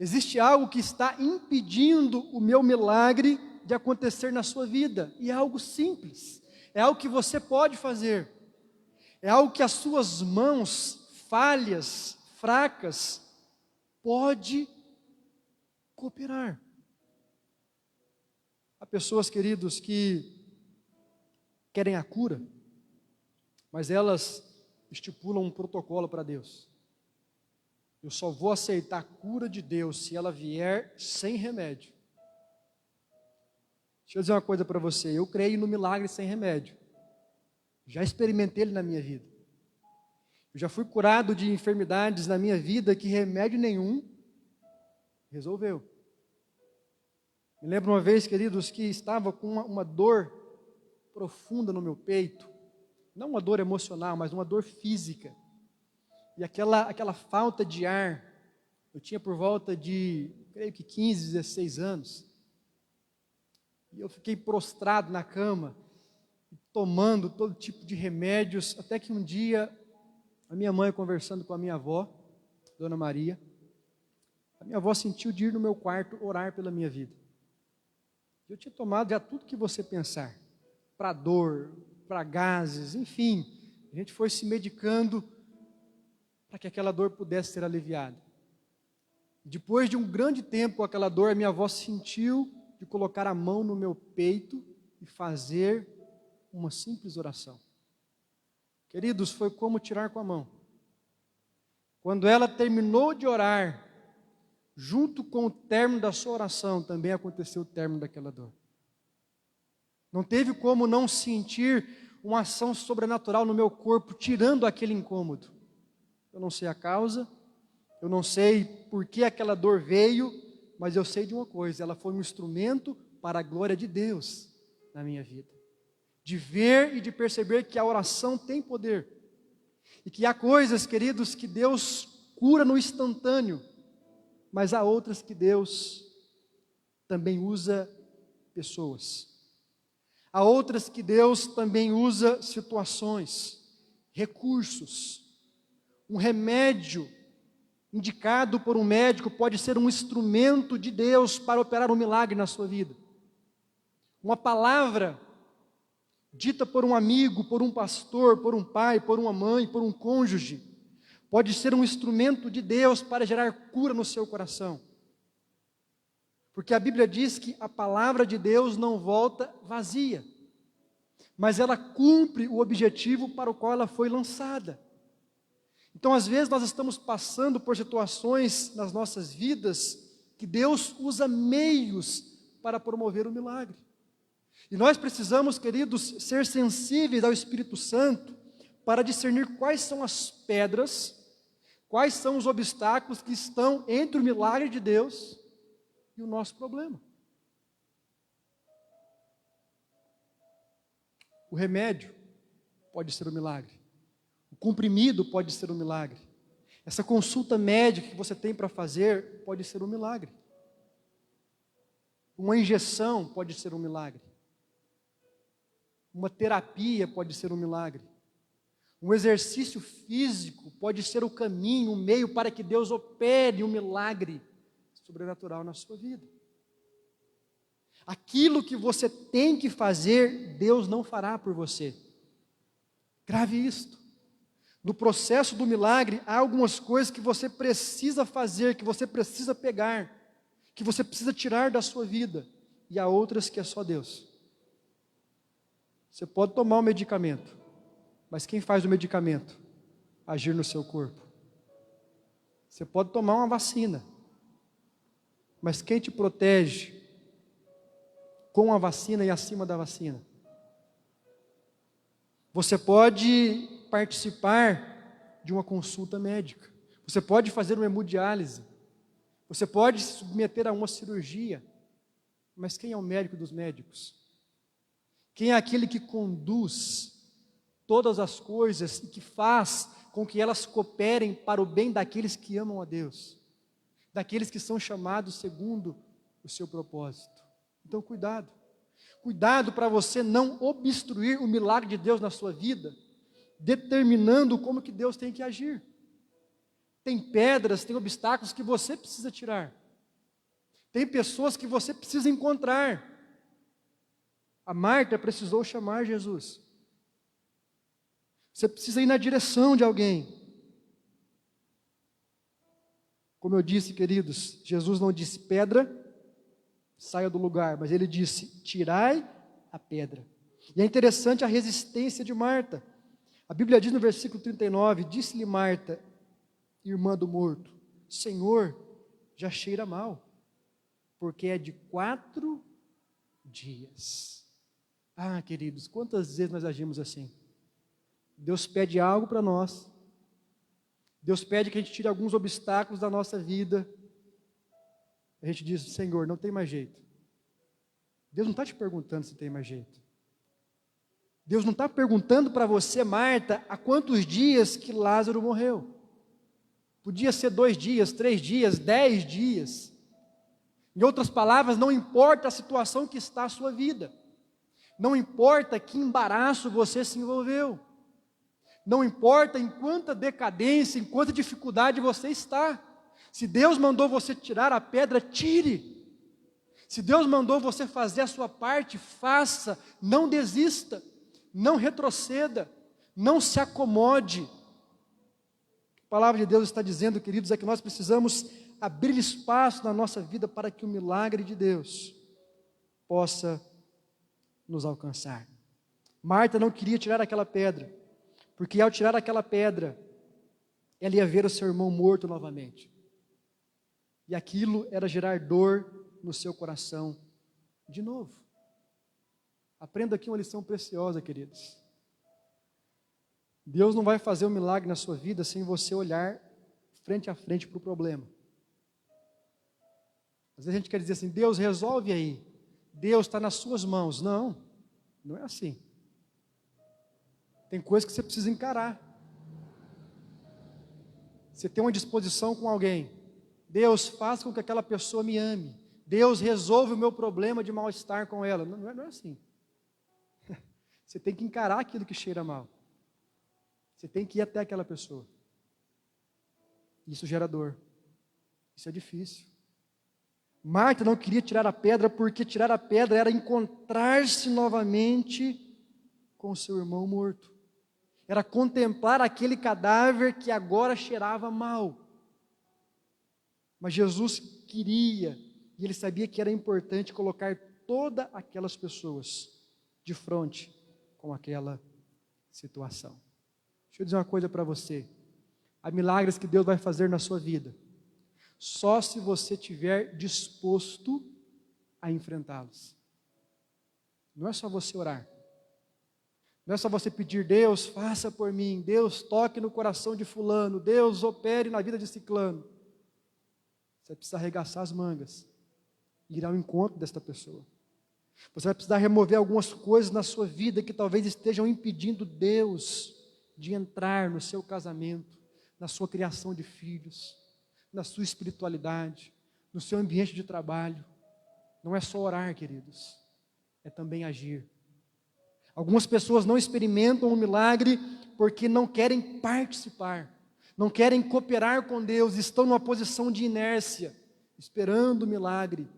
Speaker 3: Existe algo que está impedindo o meu milagre de acontecer na sua vida, e é algo simples, é algo que você pode fazer, é algo que as suas mãos falhas, fracas, pode cooperar. Há pessoas, queridos, que querem a cura, mas elas estipulam um protocolo para Deus. Eu só vou aceitar a cura de Deus se ela vier sem remédio. Deixa eu dizer uma coisa para você: eu creio no milagre sem remédio. Já experimentei ele na minha vida. Eu já fui curado de enfermidades na minha vida que remédio nenhum resolveu. Me lembro uma vez, queridos, que estava com uma dor profunda no meu peito. Não uma dor emocional, mas uma dor física. E aquela falta de ar. Eu tinha por volta de, creio que 15, 16 anos. E eu fiquei prostrado na cama, tomando todo tipo de remédios, até que um dia, a minha mãe conversando com a minha avó, Dona Maria, a minha avó sentiu de ir no meu quarto orar pela minha vida. Eu tinha tomado já tudo que você pensar, para dor, para gases, enfim, a gente foi se medicando para que aquela dor pudesse ser aliviada. Depois de um grande tempo com aquela dor, a minha avó sentiu de colocar a mão no meu peito e fazer uma simples oração. Queridos, foi como tirar com a mão. Quando ela terminou de orar, junto com o término da sua oração, também aconteceu o término daquela dor. Não teve como não sentir uma ação sobrenatural no meu corpo, tirando aquele incômodo. Eu não sei a causa, eu não sei por que aquela dor veio, mas eu sei de uma coisa: ela foi um instrumento para a glória de Deus na minha vida. De ver e de perceber que a oração tem poder. E que há coisas, queridos, que Deus cura no instantâneo, mas há outras que Deus também usa pessoas. Há outras que Deus também usa situações, recursos. Um remédio indicado por um médico pode ser um instrumento de Deus para operar um milagre na sua vida. Uma palavra dita por um amigo, por um pastor, por um pai, por uma mãe, por um cônjuge, pode ser um instrumento de Deus para gerar cura no seu coração. Porque a Bíblia diz que a palavra de Deus não volta vazia, mas ela cumpre o objetivo para o qual ela foi lançada. Então, às vezes, nós estamos passando por situações nas nossas vidas que Deus usa meios para promover o milagre. E nós precisamos, queridos, ser sensíveis ao Espírito Santo para discernir quais são as pedras, quais são os obstáculos que estão entre o milagre de Deus e o nosso problema. O remédio pode ser um milagre. O comprimido pode ser um milagre. Essa consulta médica que você tem para fazer pode ser um milagre. Uma injeção pode ser um milagre. Uma terapia pode ser um milagre. Um exercício físico pode ser o caminho, o meio para que Deus opere um milagre sobrenatural na sua vida. Aquilo que você tem que fazer, Deus não fará por você. Grave isto. No processo do milagre, há algumas coisas que você precisa fazer, que você precisa pegar, que você precisa tirar da sua vida, e há outras que é só Deus. Você pode tomar um medicamento, mas quem faz o medicamento? Agir no seu corpo. Você pode tomar uma vacina, mas quem te protege com a vacina e acima da vacina? Você pode participar de uma consulta médica, você pode fazer uma hemodiálise, você pode se submeter a uma cirurgia, mas quem é o médico dos médicos? Quem é aquele que conduz todas as coisas e que faz com que elas cooperem para o bem daqueles que amam a Deus, daqueles que são chamados segundo o seu propósito? Então cuidado, cuidado para você não obstruir o milagre de Deus na sua vida, determinando como que Deus tem que agir. Tem pedras, tem obstáculos que você precisa tirar, tem pessoas que você precisa encontrar. A Marta precisou chamar Jesus. Você precisa ir na direção de alguém. Como eu disse, queridos, Jesus não disse pedra, saia do lugar, mas ele disse, tirai a pedra. E é interessante a resistência de Marta. A Bíblia diz no versículo 39, disse-lhe Marta, irmã do morto, Senhor, já cheira mal, porque é de 4 dias. Ah, queridos, quantas vezes nós agimos assim? Deus pede algo para nós, Deus pede que a gente tire alguns obstáculos da nossa vida, a gente diz, Senhor, não tem mais jeito. Deus não está te perguntando se tem mais jeito. Deus não está perguntando para você, Marta, há quantos dias que Lázaro morreu. Podia ser 2 dias, 3 dias, 10 dias. Em outras palavras, não importa a situação que está a sua vida. Não importa que embaraço você se envolveu. Não importa em quanta decadência, em quanta dificuldade você está. Se Deus mandou você tirar a pedra, tire. Se Deus mandou você fazer a sua parte, faça. Não desista, não retroceda, não se acomode. A palavra de Deus está dizendo, queridos, é que nós precisamos abrir espaço na nossa vida para que o milagre de Deus possa nos alcançar. Marta não queria tirar aquela pedra, porque ao tirar aquela pedra, ela ia ver o seu irmão morto novamente. E aquilo era gerar dor no seu coração de novo. Aprenda aqui uma lição preciosa, queridos. Deus não vai fazer um milagre na sua vida sem você olhar frente a frente para o problema. Às vezes a gente quer dizer assim, Deus resolve aí, Deus está nas suas mãos. Não, não é assim. Tem coisas que você precisa encarar. Você tem uma disposição com alguém, Deus faz com que aquela pessoa me ame, Deus resolve o meu problema de mal-estar com ela. Não é assim. Você tem que encarar aquilo que cheira mal. Você tem que ir até aquela pessoa. Isso gera dor. Isso é difícil. Marta não queria tirar a pedra, porque tirar a pedra era encontrar-se novamente com o seu irmão morto. Era contemplar aquele cadáver que agora cheirava mal. Mas Jesus queria, e ele sabia que era importante colocar todas aquelas pessoas de frente com aquela situação. Deixa eu dizer uma coisa para você. Há milagres que Deus vai fazer na sua vida, só se você estiver disposto a enfrentá-los. Não é só você orar. Não é só você pedir, Deus, faça por mim, Deus, toque no coração de fulano, Deus, opere na vida de ciclano. Você precisa arregaçar as mangas e ir ao encontro desta pessoa. Você vai precisar remover algumas coisas na sua vida que talvez estejam impedindo Deus de entrar no seu casamento, na sua criação de filhos, na sua espiritualidade, no seu ambiente de trabalho. Não é só orar, queridos, é também agir. Algumas pessoas não experimentam o milagre porque não querem participar, não querem cooperar com Deus, estão numa posição de inércia, esperando o milagre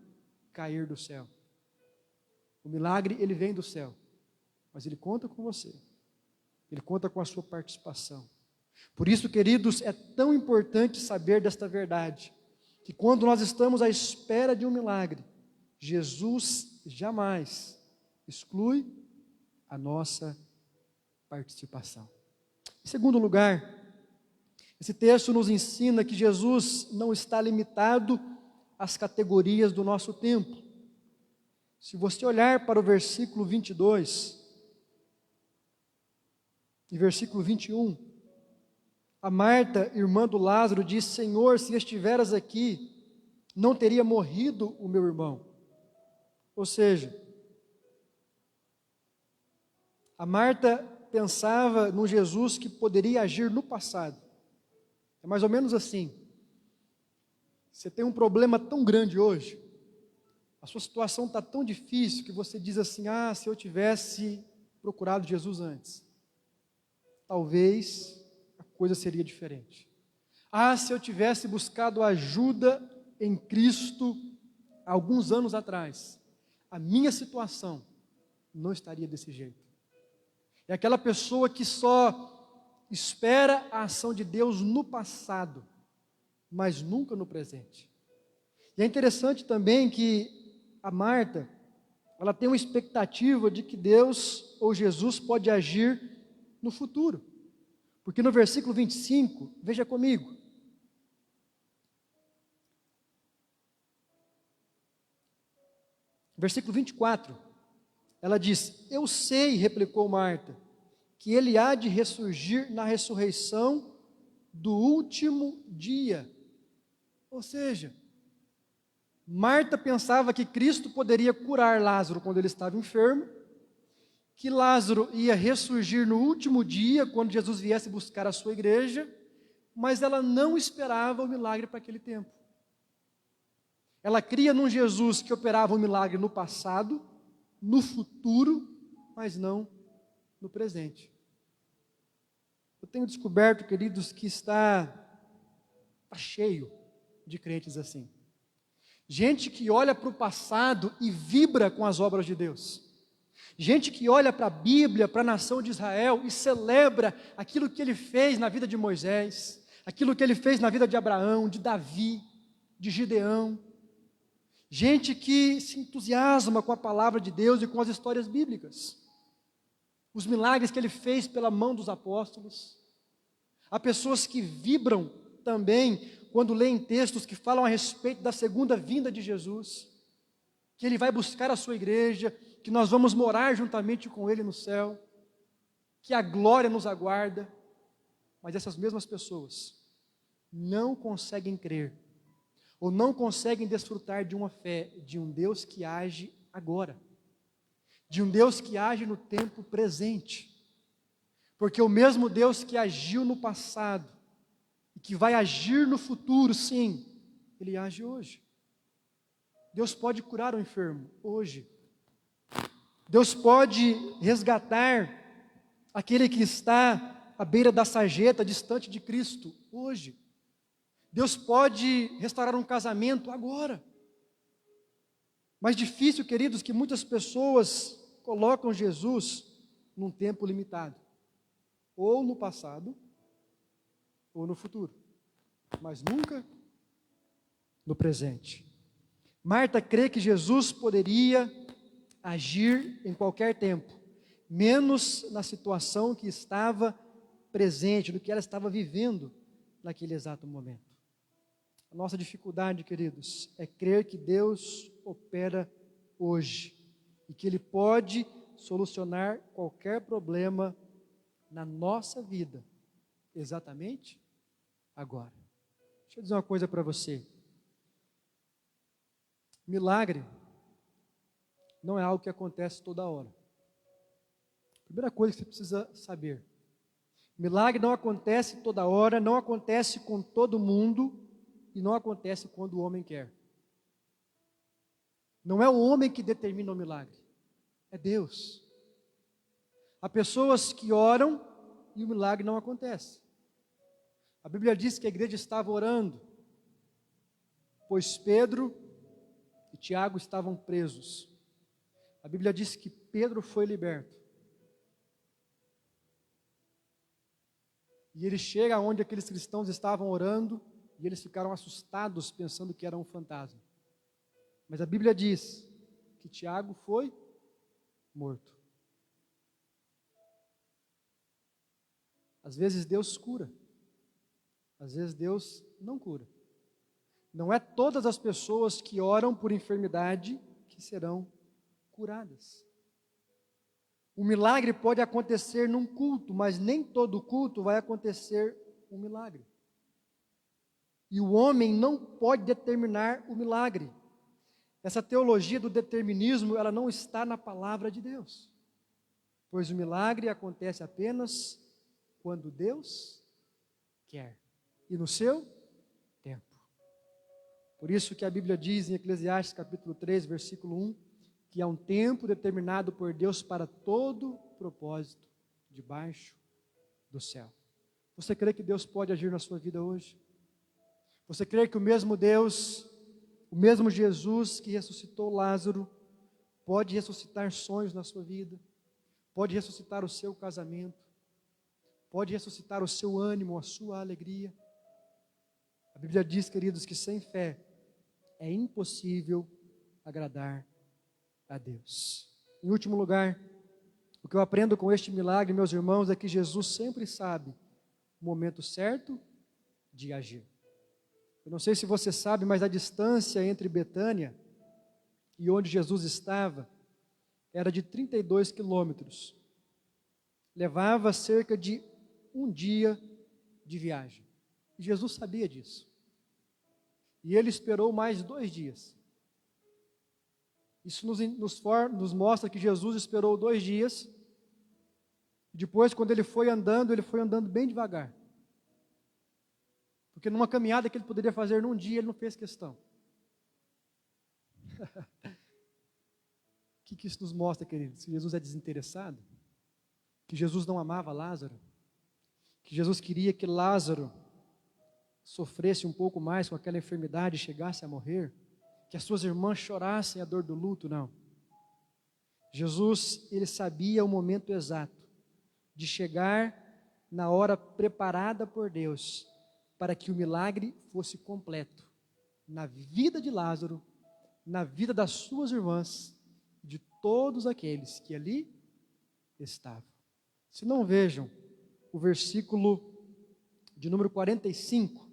Speaker 3: cair do céu. O milagre, ele vem do céu, mas ele conta com você, ele conta com a sua participação. Por isso, queridos, é tão importante saber desta verdade, que quando nós estamos à espera de um milagre, Jesus jamais exclui a nossa participação. Em segundo lugar, esse texto nos ensina que Jesus não está limitado às categorias do nosso tempo. Se você olhar para o versículo 22 e versículo 21, a Marta, irmã do Lázaro, diz: Senhor, se estiveras aqui, não teria morrido o meu irmão. Ou seja, a Marta pensava num Jesus que poderia agir no passado. É mais ou menos assim. Você tem um problema tão grande hoje, a sua situação está tão difícil que você diz assim: ah, se eu tivesse procurado Jesus antes, talvez a coisa seria diferente. Ah, se eu tivesse buscado ajuda em Cristo há alguns anos atrás, a minha situação não estaria desse jeito. É aquela pessoa que só espera a ação de Deus no passado, mas nunca no presente. E é interessante também que a Marta, ela tem uma expectativa de que Deus ou Jesus pode agir no futuro. Porque no versículo 25, veja comigo. Versículo 24, ela diz: Eu sei, replicou Marta, que ele há de ressurgir na ressurreição do último dia. Ou seja, Marta pensava que Cristo poderia curar Lázaro quando ele estava enfermo, que Lázaro ia ressurgir no último dia, quando Jesus viesse buscar a sua igreja, mas ela não esperava o milagre para aquele tempo. Ela cria num Jesus que operava um milagre no passado, no futuro, mas não no presente. Eu tenho descoberto, queridos, que está cheio de crentes assim. Gente que olha para o passado e vibra com as obras de Deus. Gente que olha para a Bíblia, para a nação de Israel e celebra aquilo que ele fez na vida de Moisés, aquilo que ele fez na vida de Abraão, de Davi, de Gideão. Gente que se entusiasma com a palavra de Deus e com as histórias bíblicas. Os milagres que ele fez pela mão dos apóstolos. Há pessoas que vibram também quando leem textos que falam a respeito da segunda vinda de Jesus, que ele vai buscar a sua igreja, que nós vamos morar juntamente com ele no céu, que a glória nos aguarda. Mas essas mesmas pessoas não conseguem crer, ou não conseguem desfrutar de uma fé, de um Deus que age agora, de um Deus que age no tempo presente, porque o mesmo Deus que agiu no passado, e que vai agir no futuro, sim, Ele age hoje. Deus pode curar o enfermo hoje. Deus pode resgatar aquele que está à beira da sarjeta, distante de Cristo, hoje. Deus pode restaurar um casamento agora. Mas difícil, queridos, que muitas pessoas colocam Jesus num tempo limitado, ou no passado, ou no futuro, mas nunca no presente. Marta crê que Jesus poderia agir em qualquer tempo, menos na situação que estava presente, no que ela estava vivendo naquele exato momento. A nossa dificuldade, queridos, é crer que Deus opera hoje e que Ele pode solucionar qualquer problema na nossa vida, exatamente agora. Deixa eu dizer uma coisa para você. Milagre não é algo que acontece toda hora. Primeira coisa que você precisa saber: milagre não acontece toda hora, não acontece com todo mundo e não acontece quando o homem quer. Não é o homem que determina o milagre, é Deus. Há pessoas que oram e o milagre não acontece. A Bíblia diz que a igreja estava orando, pois Pedro e Tiago estavam presos. A Bíblia diz que Pedro foi liberto. E ele chega onde aqueles cristãos estavam orando e eles ficaram assustados pensando que era um fantasma. Mas a Bíblia diz que Tiago foi morto. Às vezes Deus cura, às vezes Deus não cura. Não é todas as pessoas que oram por enfermidade que serão curadas. O milagre pode acontecer num culto, mas nem todo culto vai acontecer um milagre. E o homem não pode determinar o milagre. Essa teologia do determinismo, ela não está na palavra de Deus. Pois o milagre acontece apenas quando Deus quer. E no seu tempo. Por isso que a Bíblia diz em Eclesiastes capítulo 3, versículo 1, que há um tempo determinado por Deus para todo propósito debaixo do céu. Você crê que Deus pode agir na sua vida hoje? Você crê que o mesmo Deus, o mesmo Jesus que ressuscitou Lázaro, pode ressuscitar sonhos na sua vida, pode ressuscitar o seu casamento, pode ressuscitar o seu ânimo, a sua alegria? A Bíblia diz, queridos, que sem fé é impossível agradar a Deus. Em último lugar, o que eu aprendo com este milagre, meus irmãos, é que Jesus sempre sabe o momento certo de agir. Eu não sei se você sabe, mas a distância entre Betânia e onde Jesus estava era de 32 quilômetros. Levava cerca de um dia de viagem. E Jesus sabia disso. E ele esperou mais 2 dias. Isso nos mostra que Jesus esperou 2 dias. Depois, quando ele foi andando bem devagar. Porque numa caminhada que ele poderia fazer num dia, ele não fez questão. O que isso nos mostra, queridos? Que Jesus é desinteressado? Que Jesus não amava Lázaro? Que Jesus queria que Lázaro sofresse um pouco mais com aquela enfermidade e chegasse a morrer? Que as suas irmãs chorassem a dor do luto? Não. Jesus, ele sabia o momento exato de chegar na hora preparada por Deus para que o milagre fosse completo na vida de Lázaro, na vida das suas irmãs, de todos aqueles que ali estavam. Se não vejam o versículo de número 45,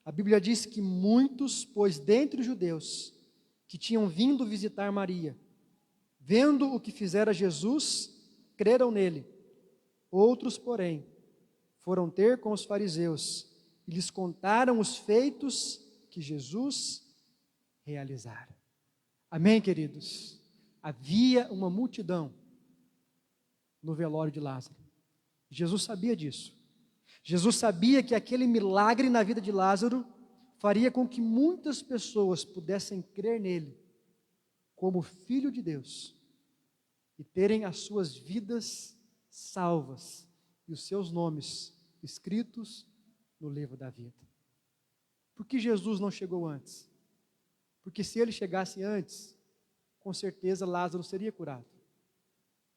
Speaker 3: a Bíblia diz que muitos, pois dentre os judeus, que tinham vindo visitar Maria, vendo o que fizera Jesus, creram nele. Outros, porém, foram ter com os fariseus e lhes contaram os feitos que Jesus realizara. Amém, queridos? Havia uma multidão no velório de Lázaro. Jesus sabia disso. Jesus sabia que aquele milagre na vida de Lázaro faria com que muitas pessoas pudessem crer nele como Filho de Deus e terem as suas vidas salvas e os seus nomes escritos no livro da vida. Por que Jesus não chegou antes? Porque se ele chegasse antes, com certeza Lázaro seria curado,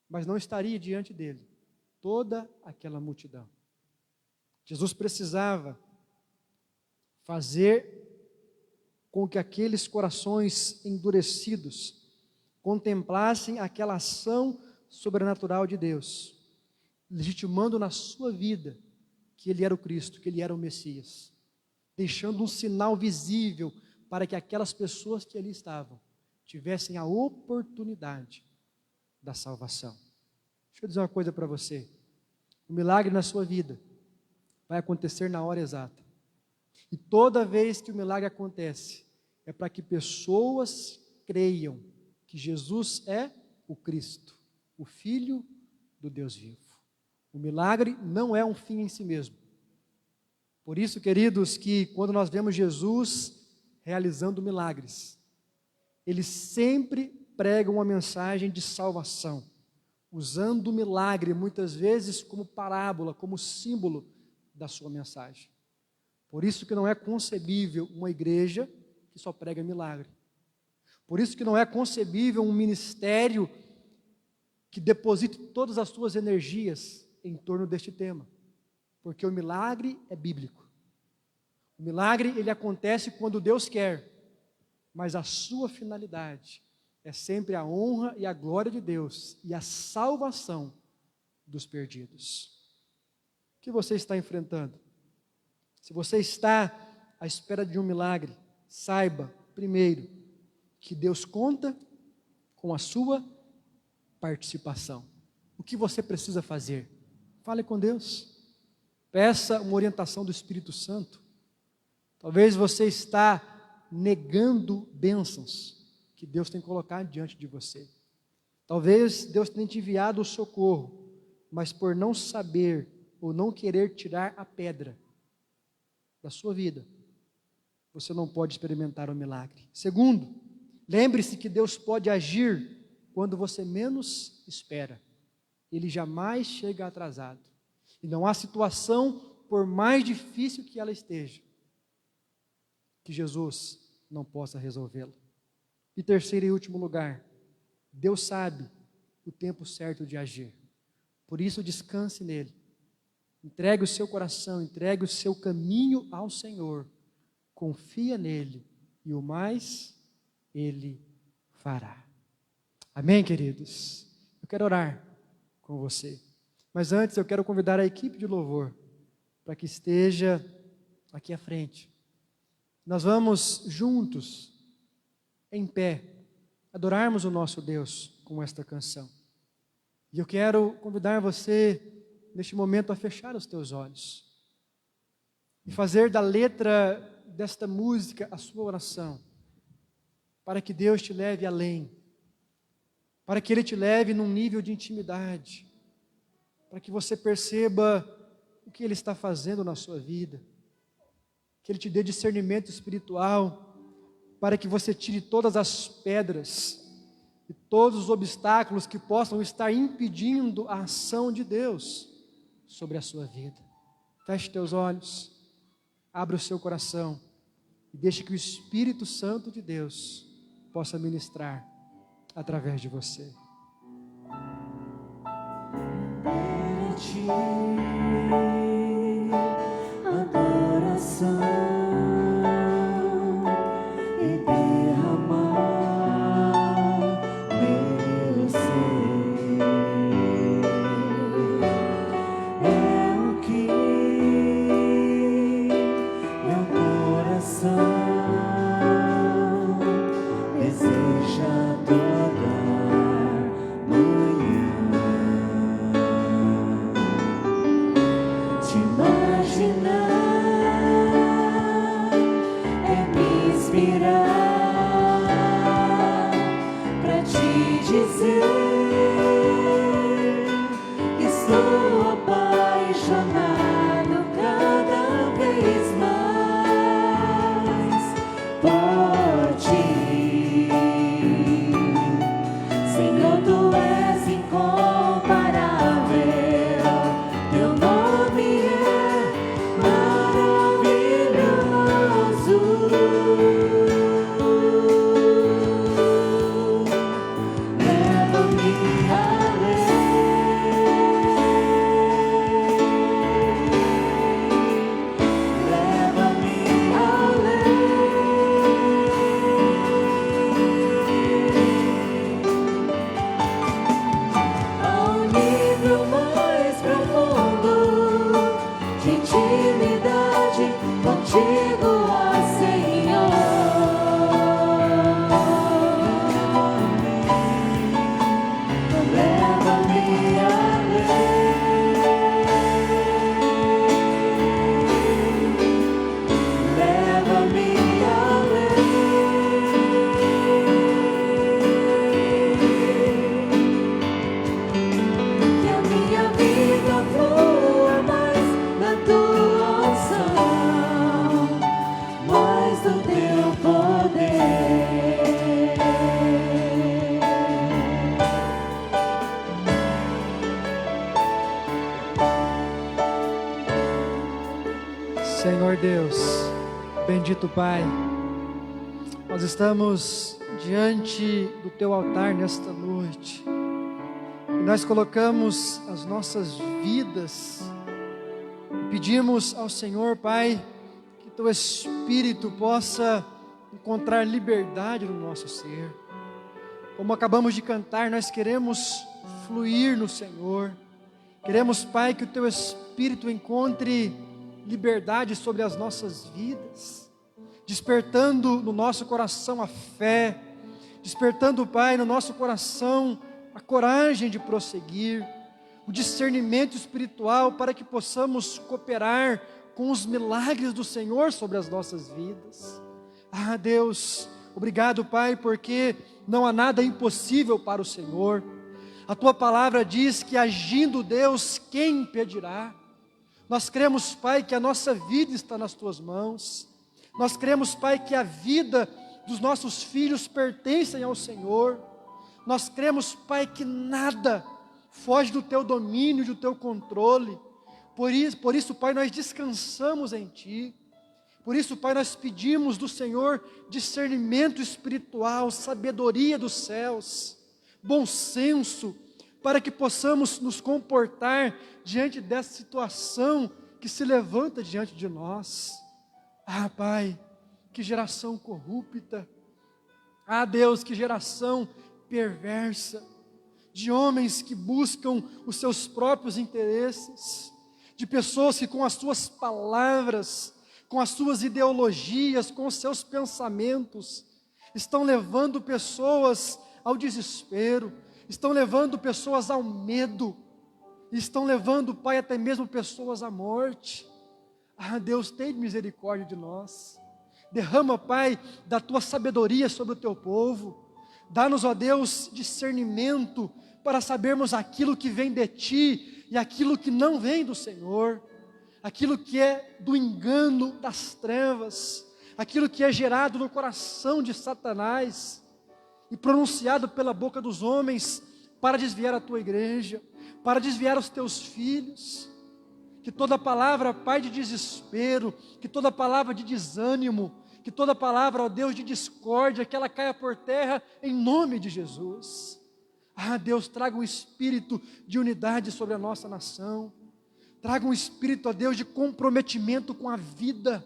Speaker 3: mas não estaria diante dele toda aquela multidão. Jesus precisava fazer com que aqueles corações endurecidos contemplassem aquela ação sobrenatural de Deus, legitimando na sua vida que ele era o Cristo, que ele era o Messias, deixando um sinal visível para que aquelas pessoas que ali estavam tivessem a oportunidade da salvação. Deixa eu dizer uma coisa para você: o milagre na sua vida vai acontecer na hora exata. E toda vez que o milagre acontece, é para que pessoas creiam que Jesus é o Cristo, o Filho do Deus vivo. O milagre não é um fim em si mesmo. Por isso, queridos, que quando nós vemos Jesus realizando milagres, ele sempre prega uma mensagem de salvação, usando o milagre muitas vezes como parábola, como símbolo da sua mensagem. Por isso que não é concebível uma igreja que só prega milagre. Por isso que não é concebível um ministério que deposite todas as suas energias em torno deste tema. porque o milagre é bíblico. O milagre, ele acontece quando Deus quer, mas a sua finalidade é sempre a honra e a glória de Deus e a salvação dos perdidos. O que você está enfrentando? Se você está à espera de um milagre, saiba, primeiro, que Deus conta com a sua participação. O que você precisa fazer? Fale com Deus. Peça uma orientação do Espírito Santo. Talvez você está negando bênçãos que Deus tem colocado diante de você. Talvez Deus tenha te enviado o socorro, mas por não saber ou não querer tirar a pedra da sua vida, você não pode experimentar o milagre. Segundo, lembre-se que Deus pode agir quando você menos espera. Ele jamais chega atrasado. E não há situação, por mais difícil que ela esteja, que Jesus não possa resolvê-la. E terceiro e último lugar, Deus sabe o tempo certo de agir. Por isso, descanse nele. Entregue o seu coração, entregue o seu caminho ao Senhor. Confia nele e o mais ele fará. Amém, queridos? Eu quero orar com você. Mas antes eu quero convidar a equipe de louvor para que esteja aqui à frente. Nós vamos juntos, em pé, adorarmos o nosso Deus com esta canção. E eu quero convidar você, neste momento, a fechar os teus olhos e fazer da letra desta música a sua oração, para que Deus te leve além, para que Ele te leve num nível de intimidade, para que você perceba o que Ele está fazendo na sua vida, que Ele te dê discernimento espiritual, para que você tire todas as pedras e todos os obstáculos que possam estar impedindo a ação de Deus sobre a sua vida. Feche teus olhos, abra o seu coração e deixe que o Espírito Santo de Deus possa ministrar através de você.
Speaker 1: Ti adoração e derramar meu ser é o que meu coração deseja toda manhã. Te imaginar é me inspirar pra te dizer que estou apaixonado cada vez mais por ti. Senhor, tu és incomparável, teu nome é maravilhoso. Leva-me ao nível mais profundo de intimidade contigo, ó Senhor. Leva-me que a minha vida flua mais da tua unção, mais do teu poder.
Speaker 3: Senhor Deus, bendito Pai, nós estamos diante do Teu altar nesta noite, e nós colocamos as nossas vidas, pedimos ao Senhor, Pai, que Teu Espírito possa encontrar liberdade no nosso ser. Como acabamos de cantar, nós queremos fluir no Senhor. Queremos, Pai, que o Teu Espírito encontre liberdade sobre as nossas vidas, despertando no nosso coração a fé, despertando, Pai, no nosso coração a coragem de prosseguir, o discernimento espiritual para que possamos cooperar com os milagres do Senhor sobre as nossas vidas. Ah, Deus, obrigado, Pai, porque não há nada impossível para o Senhor. A Tua palavra diz que agindo Deus, quem impedirá? Nós cremos, Pai, que a nossa vida está nas Tuas mãos. Nós cremos, Pai, que a vida dos nossos filhos pertencem ao Senhor. Nós cremos, Pai, que nada foge do Teu domínio, do Teu controle. Por isso, Pai, nós descansamos em Ti. Por isso, Pai, nós pedimos do Senhor discernimento espiritual, sabedoria dos céus, bom senso, para que possamos nos comportar diante dessa situação que se levanta diante de nós. Ah, Pai, que geração corrupta. Ah, Deus, que geração perversa, de homens que buscam os seus próprios interesses, de pessoas que com as suas palavras, com as suas ideologias, com os seus pensamentos, estão levando pessoas ao desespero, estão levando pessoas ao medo, estão levando, Pai, até mesmo pessoas à morte. Ah, Deus, tem misericórdia de nós. Derrama, Pai, da Tua sabedoria sobre o Teu povo. Dá-nos, ó Deus, discernimento para sabermos aquilo que vem de Ti e aquilo que não vem do Senhor. Aquilo que é do engano das trevas, aquilo que é gerado no coração de Satanás e pronunciado pela boca dos homens para desviar a Tua igreja, para desviar os Teus filhos. Que toda palavra, Pai, de desespero, que toda palavra de desânimo, que toda palavra, ó Deus, de discórdia, que ela caia por terra em nome de Jesus. Ah, Deus, traga um espírito de unidade sobre a nossa nação. Traga um espírito, ó Deus, de comprometimento com a vida,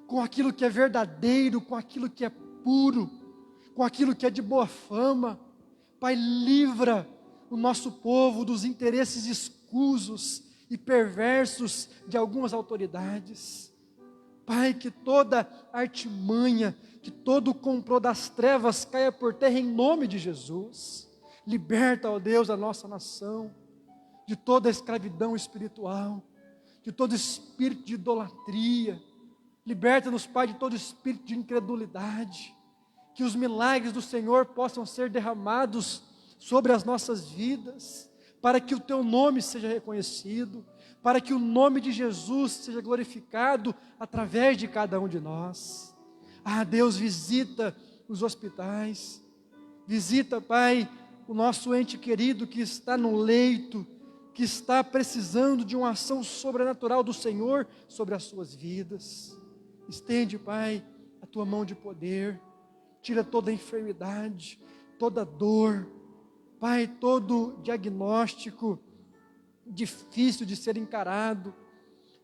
Speaker 3: com aquilo que é verdadeiro, com aquilo que é puro, com aquilo que é de boa fama. Pai, livra o nosso povo dos interesses escusos e perversos de algumas autoridades. Pai, que toda artimanha, que todo o complô das trevas caia por terra em nome de Jesus. Liberta, ó Deus, a nossa nação de toda a escravidão espiritual, de todo espírito de idolatria. Liberta-nos, Pai, de todo espírito de incredulidade. Que os milagres do Senhor possam ser derramados sobre as nossas vidas, para que o Teu nome seja reconhecido, para que o nome de Jesus seja glorificado através de cada um de nós. Ah, Deus, visita os hospitais, visita, Pai, o nosso ente querido que está no leito, que está precisando de uma ação sobrenatural do Senhor sobre as suas vidas. Estende, Pai, a Tua mão de poder, tira toda a enfermidade, toda dor, Pai, todo diagnóstico difícil de ser encarado,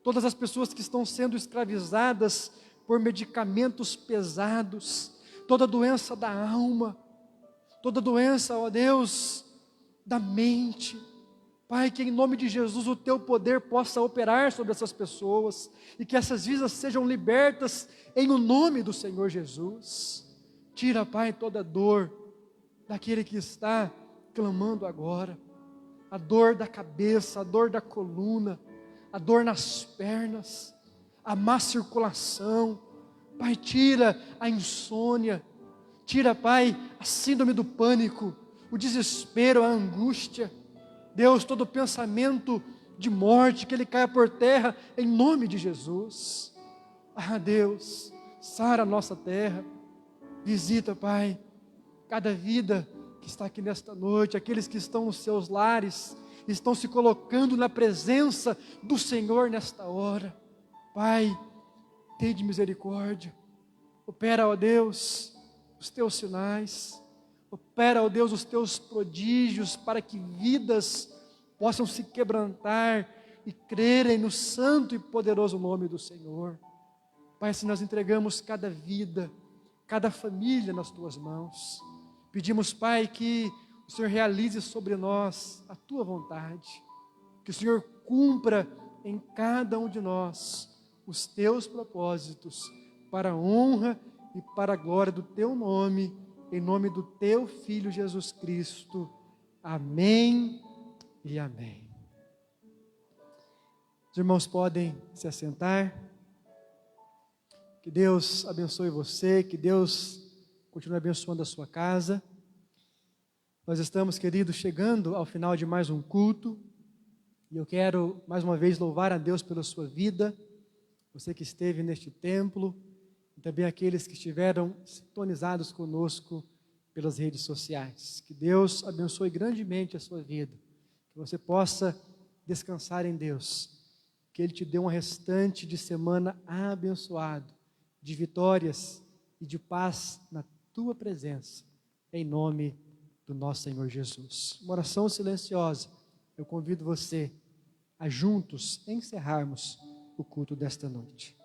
Speaker 3: todas as pessoas que estão sendo escravizadas por medicamentos pesados, toda doença da alma, toda doença, ó Deus, da mente. Pai, que em nome de Jesus o Teu poder possa operar sobre essas pessoas e que essas vidas sejam libertas em o nome do Senhor Jesus. Tira, Pai, toda dor daquele que está clamando agora, a dor da cabeça, a dor da coluna, a dor nas pernas, a má circulação. Pai, tira a insônia, tira, Pai, a síndrome do pânico, o desespero, a angústia. Deus, todo pensamento de morte, que ele caia por terra, em nome de Jesus. Ah, Deus, sara a nossa terra, visita, Pai, cada vida que está aqui nesta noite, aqueles que estão nos seus lares, estão se colocando na presença do Senhor nesta hora. Pai, tende misericórdia, opera, ó Deus, os Teus sinais, opera, ó Deus, os Teus prodígios, para que vidas possam se quebrantar e e crerem no santo e poderoso nome do Senhor. Pai, assim nós entregamos cada vida, cada família nas Tuas mãos. Pedimos, Pai, que o Senhor realize sobre nós a Tua vontade, que o Senhor cumpra em cada um de nós os Teus propósitos, para a honra e para a glória do Teu nome, em nome do Teu Filho Jesus Cristo. Amém e amém. Os irmãos podem se assentar. Que Deus abençoe você, que Deus continue abençoando a sua casa. Nós estamos, queridos, chegando ao final de mais um culto, e eu quero mais uma vez louvar a Deus pela sua vida, você que esteve neste templo, e também aqueles que estiveram sintonizados conosco pelas redes sociais. Que Deus abençoe grandemente a sua vida, que você possa descansar em Deus, que Ele te dê um restante de semana abençoado, de vitórias e de paz na tua presença, em nome do nosso Senhor Jesus. Uma oração silenciosa, eu convido você a juntos encerrarmos o culto desta noite.